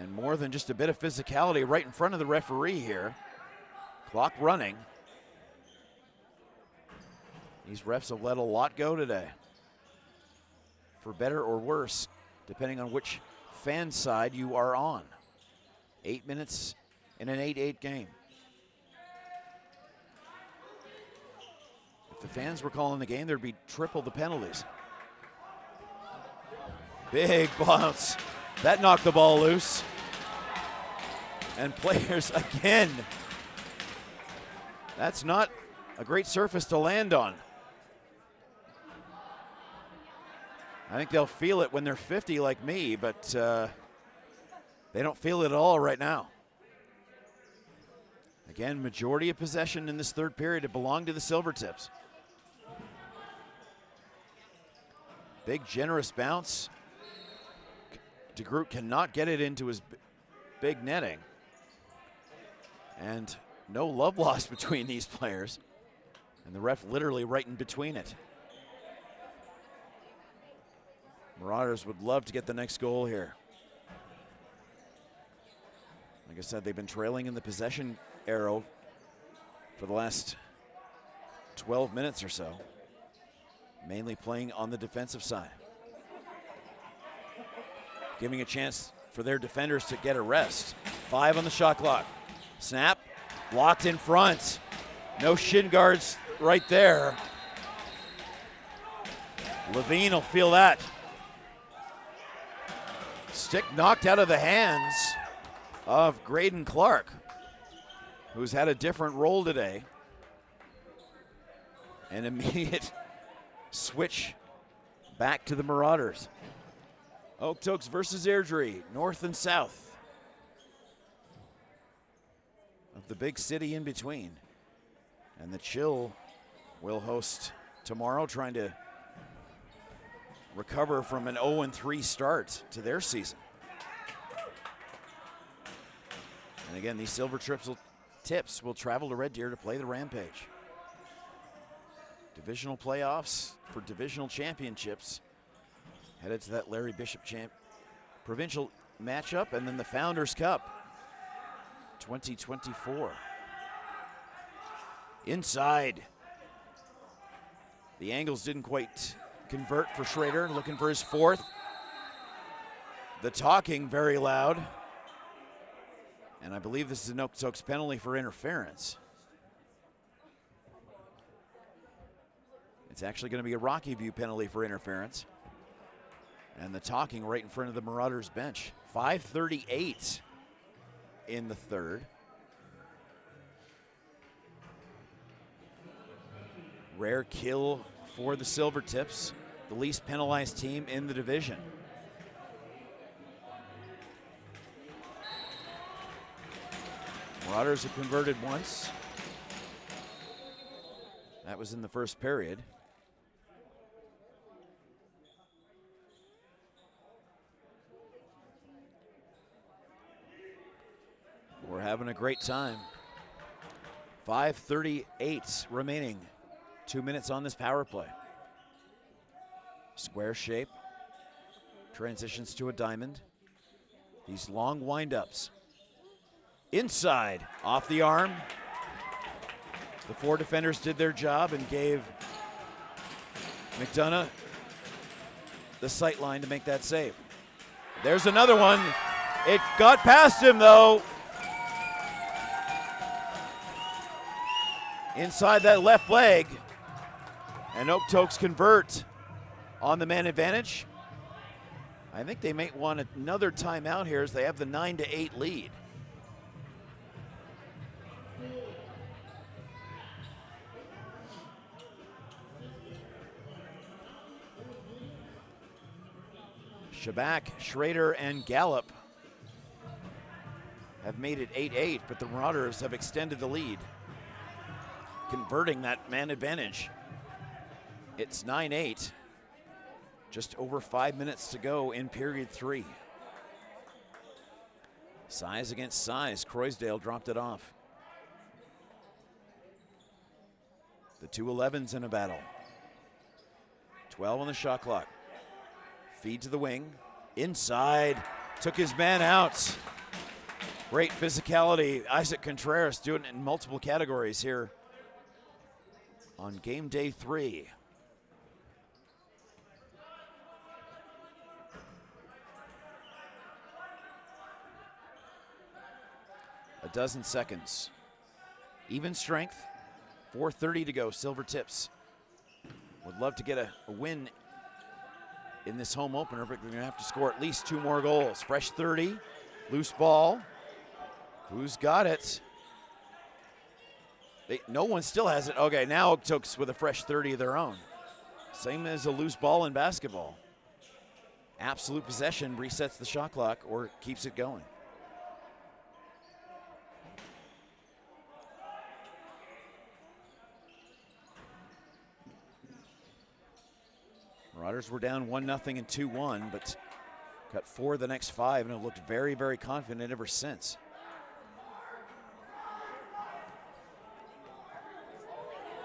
D: And more than just a bit of physicality right in front of the referee here. Clock running. These refs have let a lot go today. For better or worse, depending on which fan side you are on. 8 minutes in an 8-8 game. If the fans were calling the game, there'd be triple the penalties. Big bounce. That knocked the ball loose. And players again. That's not a great surface to land on. I think they'll feel it when they're 50 like me, but they don't feel it at all right now. Again, majority of possession in this third period. It belonged to the Silvertips. Big, generous bounce. DeGroot cannot get it into his big netting. And no love lost between these players. And the ref literally right in between it. Marauders would love to get the next goal here. Like I said, they've been trailing in the possession arrow for the last 12 minutes or so. Mainly playing on the defensive side. Giving a chance for their defenders to get a rest. 5 on the shot clock. Snap, blocked in front. No shin guards right there. Levine will feel that. Stick knocked out of the hands of Graydon Clark, who's had a different role today. An immediate switch back to the Marauders. Okotoks versus Airdrie, north and south of the big city in between. And the Chill will host tomorrow, trying to recover from an 0-3 start to their season. And again, these Silvertips will travel to Red Deer to play the Rampage. Divisional playoffs for divisional championships. Headed to that Larry Bishop provincial matchup, and then the Founders Cup 2024. Inside. The angles didn't quite convert for Schrader, looking for his 4th. The talking very loud. And I believe this is an Okotoks penalty for interference. It's actually going to be a Rockyview penalty for interference. And the talking right in front of the Marauders bench. 5:38 in the third. Rare kill for the Silvertips, the least penalized team in the division. Marauders have converted once. That was in the first period. We're having a great time. 5:38 remaining. 2 minutes on this power play. Square shape. Transitions to a diamond. These long windups. Inside, off the arm. The 4 defenders did their job and gave McDonough the sight line to make that save. There's another one. It got past him though. Inside that left leg. And Okotoks convert on the man advantage. I think they may want another timeout here as they have the 9-8 lead. Shabak, Schrader, and Gallup have made it 8-8, but the Marauders have extended the lead, converting that man advantage. It's 9-8. Just over 5 minutes to go in period 3. Size against size. Croysdale dropped it off. The 2-11s in a battle. 12 on the shot clock. Feed to the wing. Inside. Took his man out. Great physicality. Isaac Contreras doing it in multiple categories here on game day 3. A dozen seconds. Even strength. 4:30 to go. Silvertips would love to get a win in this home opener, but they're going to have to score at least 2 more goals. Fresh 30. Loose ball. Who's got it? No one still has it. Okay, now Okotoks with a fresh 30 of their own. Same as a loose ball in basketball. Absolute possession resets the shot clock or keeps it going. Marauders were down 1-0 and 2-1, but got 4 of the next 5 and have looked very, very confident ever since.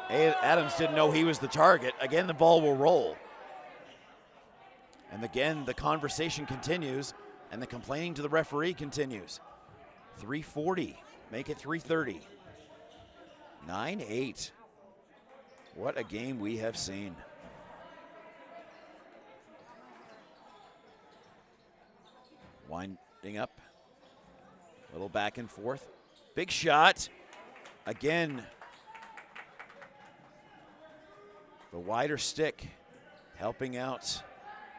D: Adams didn't know he was the target. Again, the ball will roll. And again, the conversation continues and the complaining to the referee continues. 3:40, make it 3:30. 9-8. What a game we have seen. Winding up, a little back and forth. Big shot. Again, the wider stick helping out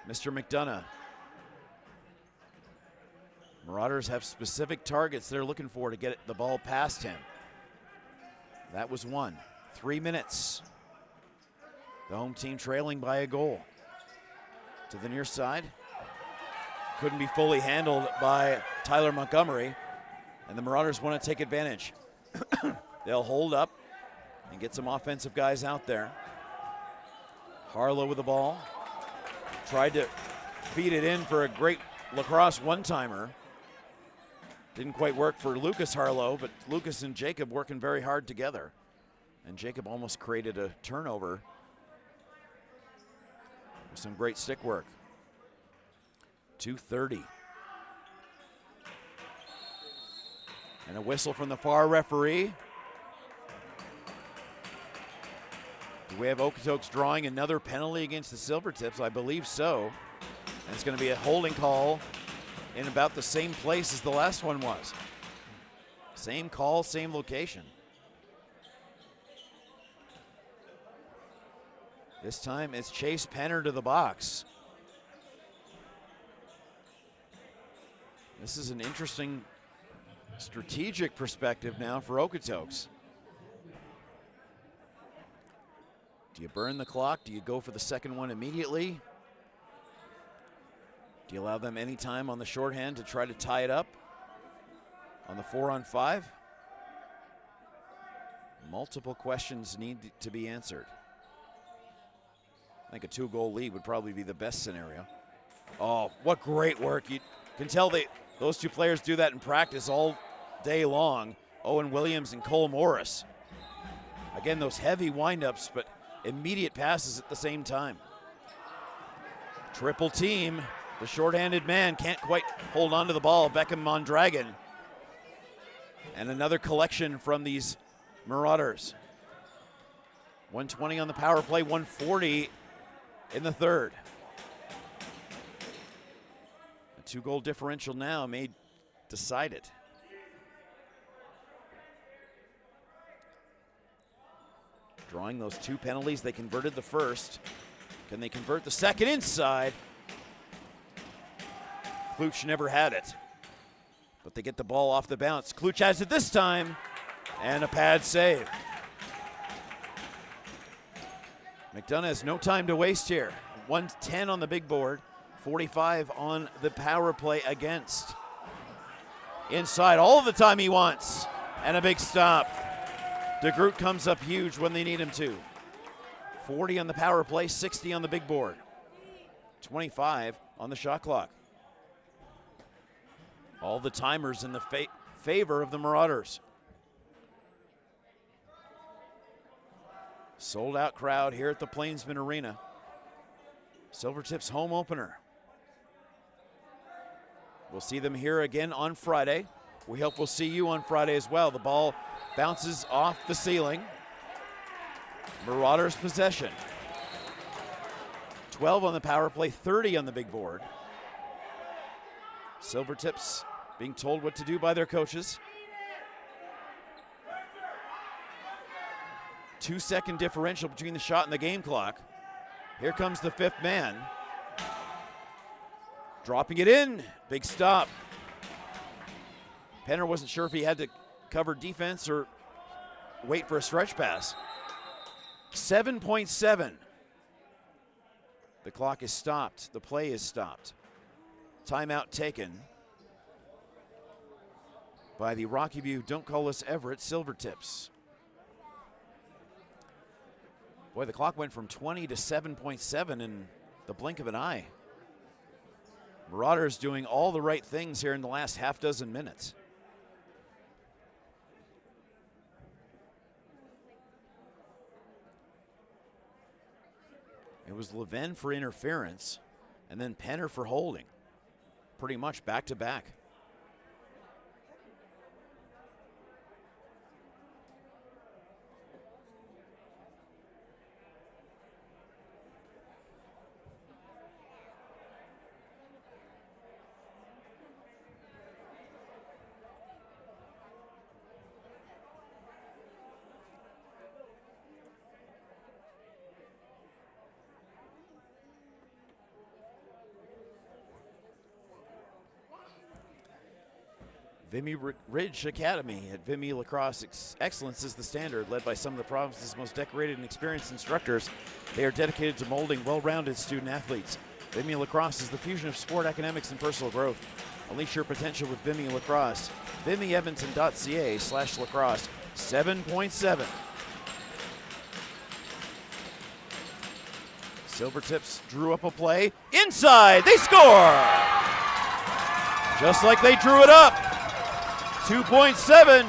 D: Mr. McDonough. Marauders have specific targets they're looking for to get the ball past him. That was one. 3 minutes. The home team trailing by a goal. To the near side. Couldn't be fully handled by Tyler Montgomery, and the Marauders want to take advantage. They'll hold up and get some offensive guys out there. Harlow with the ball. Tried to feed it in for a great Lacrosse one-timer. Didn't quite work for Lucas Harlow, but Lucas and Jacob working very hard together. And Jacob almost created a turnover with some great stick work. 2:30. And a whistle from the far referee. Do we have Okotoks drawing another penalty against the Silvertips? I believe so. And it's going to be a holding call in about the same place as the last one was. Same call, same location. This time it's Chase Penner to the box. This is an interesting strategic perspective now for Okotoks. Do you burn the clock? Do you go for the second one immediately? Do you allow them any time on the shorthand to try to tie it up on the 4-on-5? Multiple questions need to be answered. I think a 2-goal lead would probably be the best scenario. Oh, what great work. You can tell those two players do that in practice all day long. Owen Williams and Cole Morris. Again, those heavy windups, but immediate passes at the same time. Triple team. The shorthanded man can't quite hold on to the ball. Beckham Mondragon. And another collection from these Marauders. 120 on the power play, 140 in the third. A 2-goal differential now may decide it. Drawing those 2 penalties, they converted the first. Can they convert the second inside? Kluch never had it, but they get the ball off the bounce. Kluch has it this time, and a pad save. McDonough has no time to waste here. 110 on the big board, 45 on the power play against. Inside all the time he wants, and a big stop. DeGroot comes up huge when they need him to. 40 on the power play, 60 on the big board. 25 on the shot clock. All the timers in the favor of the Marauders. Sold out crowd here at the Plainsman Arena. Silvertips home opener. We'll see them here again on Friday. We hope we'll see you on Friday as well. The ball bounces off the ceiling. Marauders possession. 12 on the power play, 30 on the big board. Silvertips being told what to do by their coaches. 2-second differential between the shot and the game clock. Here comes the 5th man. Dropping it in, big stop. Penner wasn't sure if he had to cover defense or wait for a stretch pass. 7.7. The clock is stopped. The play is stopped. Timeout taken by the Rockyview Don't Call Us Everett Silvertips. Boy, the clock went from 20 to 7.7 in the blink of an eye. Marauders doing all the right things here in the last half dozen minutes. It was Levin for interference, and then Penner for holding. Pretty much back to back. Vimy Ridge Academy at Vimy Lacrosse excellence is the standard, led by some of the province's most decorated and experienced instructors. They are dedicated to molding well-rounded student athletes. Vimy Lacrosse is the fusion of sport, academics, and personal growth. Unleash your potential with Vimy Lacrosse. VimyEvanston.ca/lacrosse. 7.7. Silvertips drew up a play. Inside, they score! Just like they drew it up. 2.7.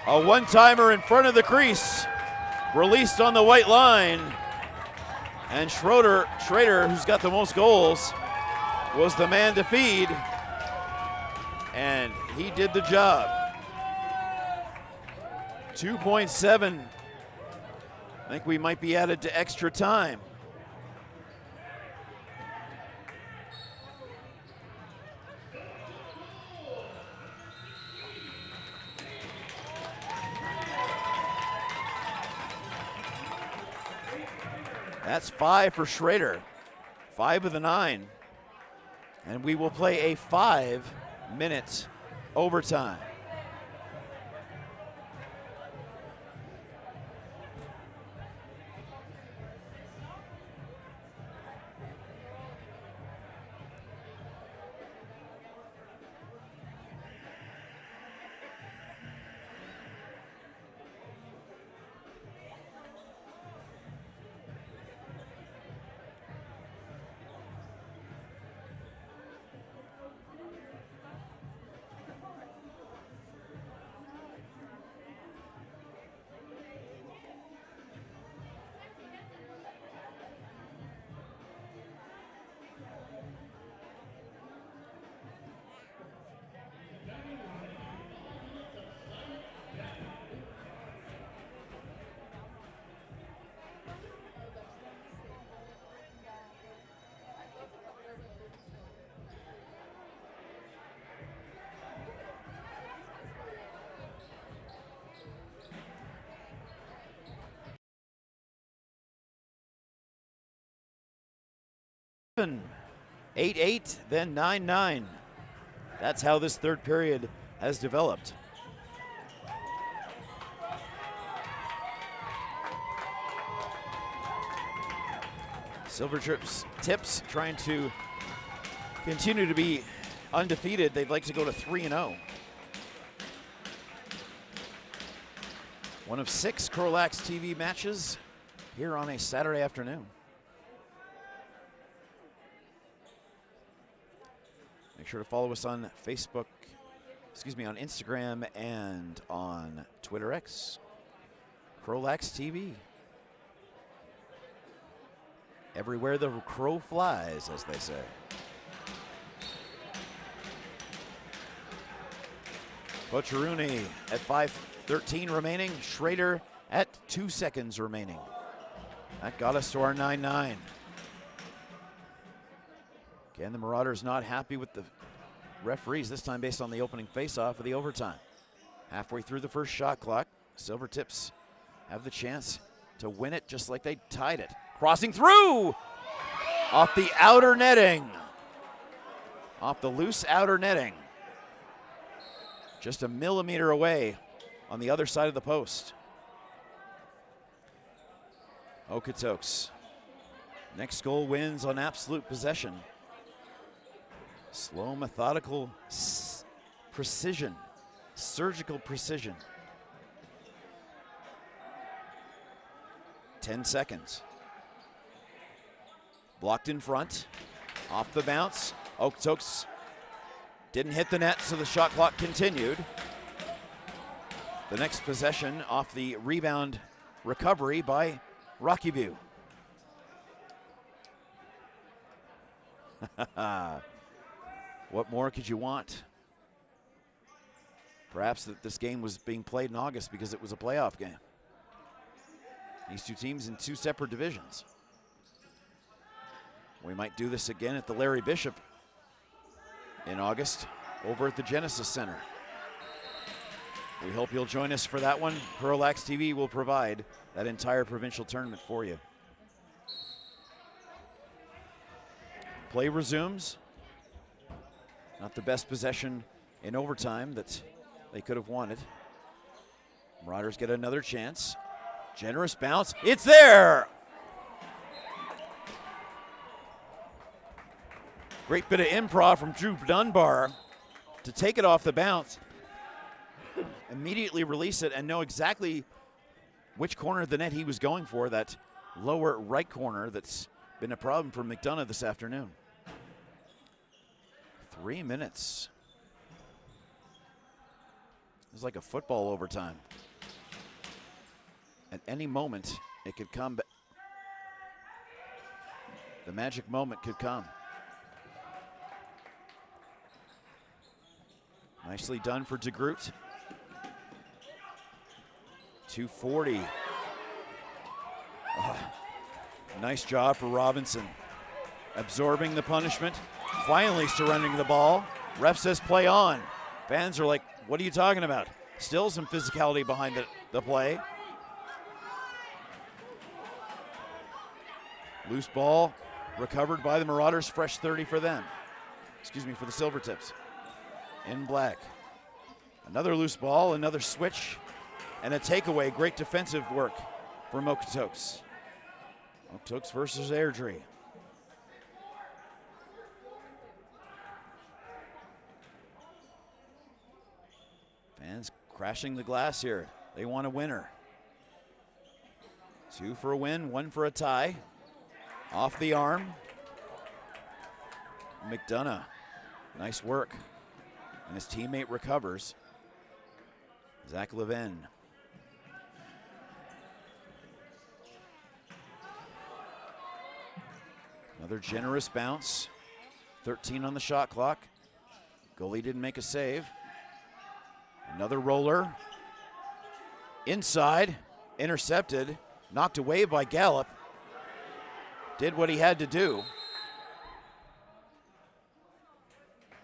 D: A one-timer in front of the crease, released on the white line. And Schrader, who's got the most goals, was the man to feed. And he did the job. 2.7. I think we might be added to extra time. That's 5 for Schrader, 5 of the 9. And we will play a 5-minute overtime. 8-8, then 9-9. That's how this third period has developed. Silvertips trying to continue to be undefeated. They'd like to go to 3-0. One of 6 CROW LAX TV matches here on a Saturday afternoon. Make sure to follow us on Facebook, on Instagram and on Twitter X. CROW LAX TV. Everywhere the crow flies, as they say. Pocheruni at 5:13 remaining. Schrader at 2 seconds remaining. That got us to our 9-9. Again, the Marauders not happy with the referees, this time based on the opening face-off of the overtime. Halfway through the first shot clock, Silvertips have the chance to win it just like they tied it. Crossing through! Off the outer netting. Off the loose outer netting. Just a millimeter away on the other side of the post. Okotoks. Next goal wins on absolute possession. Slow, methodical precision. Surgical precision. 10 seconds. Blocked in front. Off the bounce. Okotoks didn't hit the net, so the shot clock continued. The next possession off the rebound recovery by Rockyview. What more could you want? Perhaps that this game was being played in August because it was a playoff game. These two teams in 2 separate divisions. We might do this again at the Larry Bishop in August over at the Genesis Center. We hope you'll join us for that one. CROW LAX TV will provide that entire provincial tournament for you. Play resumes. Not the best possession in overtime that they could have wanted. Marauders get another chance. Generous bounce. It's there! Great bit of improv from Drew Dunbar to take it off the bounce, immediately release it, and know exactly which corner of the net he was going for, that lower right corner that's been a problem for McDonough this afternoon. 3 minutes. It's like a football overtime. At any moment, it could come. The magic moment could come. Nicely done for DeGroot. 240. Oh, nice job for Robinson. Absorbing the punishment. Finally surrendering the ball. Ref says play on. Fans are like, what are you talking about? Still some physicality behind the play. Loose ball recovered by the Marauders. Fresh 30 for them. For the Silvertips. In black. Another loose ball, another switch, and a takeaway. Great defensive work from Okotoks. Okotoks versus Airdrie. Fans crashing the glass here. They want a winner. 2 for a win, 1 for a tie. Off the arm. McDonough. Nice work. And his teammate recovers. Zach Levin. Another generous bounce. 13 on the shot clock. Goalie didn't make a save. Another roller. Inside. Intercepted. Knocked away by Gallup. Did what he had to do.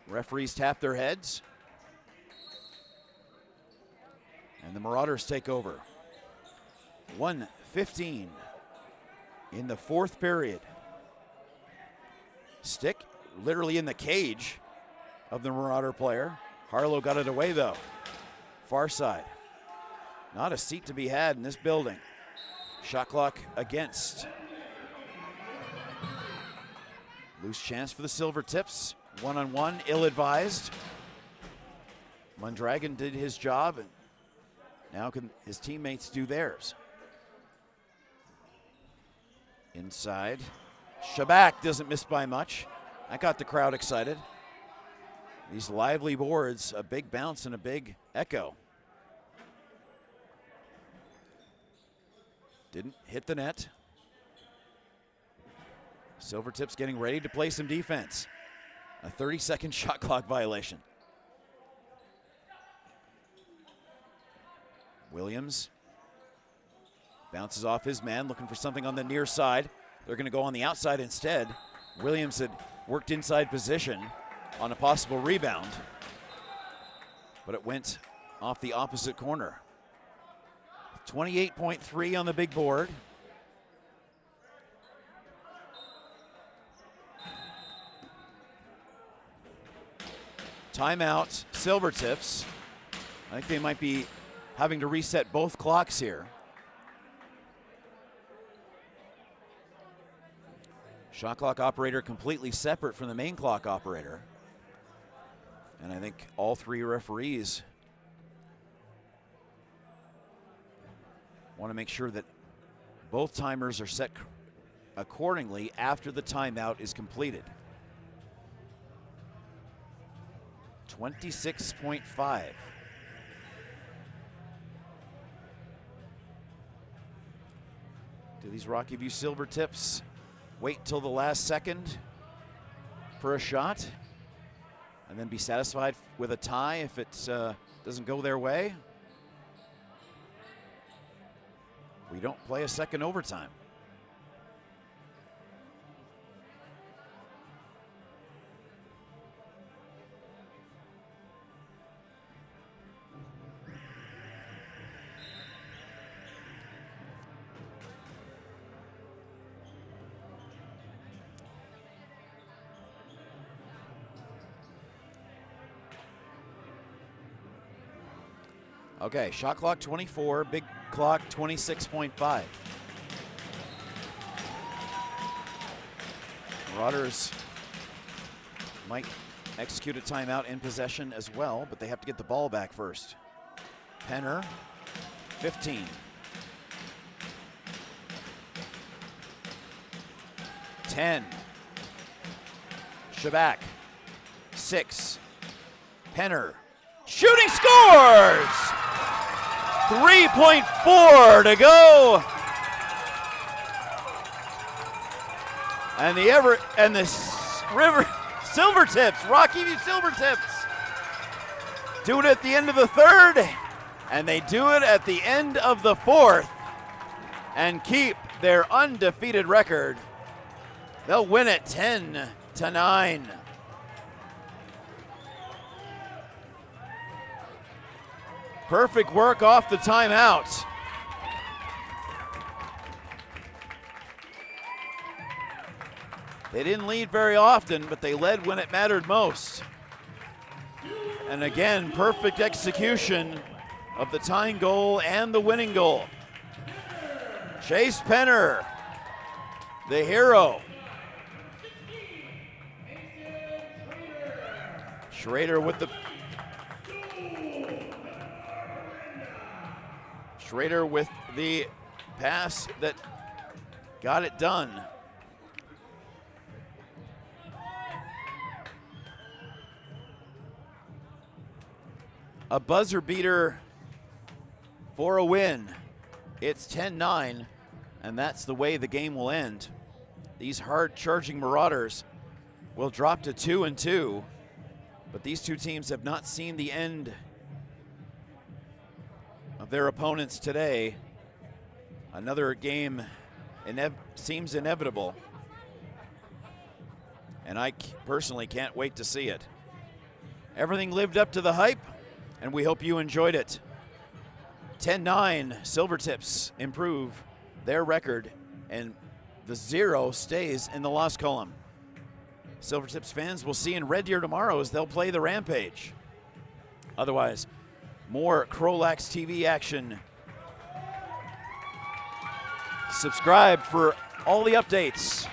D: Referees tap their heads. And the Marauders take over. 1:15 in the fourth period. Stick literally in the cage of the Marauder player. Harlow got it away though. Far side. Not a seat to be had in this building. Shot clock against. Loose chance for the Silvertips. One-on-one, ill-advised. Mondragon did his job, and now can his teammates do theirs. Inside. Shabak doesn't miss by much. That got the crowd excited. These lively boards, a big bounce and a big echo. Didn't hit the net. Silvertips getting ready to play some defense. A 30-second shot clock violation. Williams bounces off his man, looking for something on the near side. They're going to go on the outside instead. Williams had worked inside position on a possible rebound, but it went off the opposite corner. 28.3 on the big board. Timeout, Silvertips. I think they might be having to reset both clocks here. Shot clock operator completely separate from the main clock operator. And I think all three referees want to make sure that both timers are set accordingly after the timeout is completed. 26.5. Do these Rockyview Silvertips wait till the last second for a shot and then be satisfied with a tie if it doesn't go their way? We don't play a second overtime. Okay, shot clock 24, big clock 26.5. Marauders might execute a timeout in possession as well, but they have to get the ball back first. Penner, 15. 10. Shabak, 6. Penner, shooting, scores! 3.4 to go. And the Silvertips, Rockyview Silvertips, do it at the end of the third, and they do it at the end of the fourth, and keep their undefeated record. They'll win it 10-9. Perfect work off the timeout. They didn't lead very often, but they led when it mattered most. And again, perfect execution of the tying goal and the winning goal. Chase Penner, the hero. Schrader with the pass that got it done. A buzzer beater for a win. It's 10-9, and that's the way the game will end. These hard-charging Marauders will drop to 2-2, but these two teams have not seen the end of their opponents today. Another game seems inevitable, and I personally can't wait to see it. Everything lived up to the hype, and we hope you enjoyed it. 10-9, Silvertips improve their record, and the 0 stays in the loss column. Silvertips fans will see in Red Deer tomorrow as they'll play the Rampage. Otherwise, more CROW LAX TV action. Subscribe for all the updates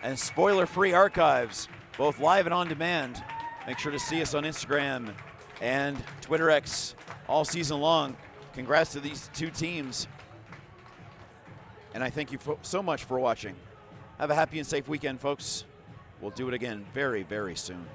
D: and spoiler-free archives, both live and on demand. Make sure to see us on Instagram and Twitter X all season long. Congrats to these two teams. And I thank you so much for watching. Have a happy and safe weekend, folks. We'll do it again very, very soon.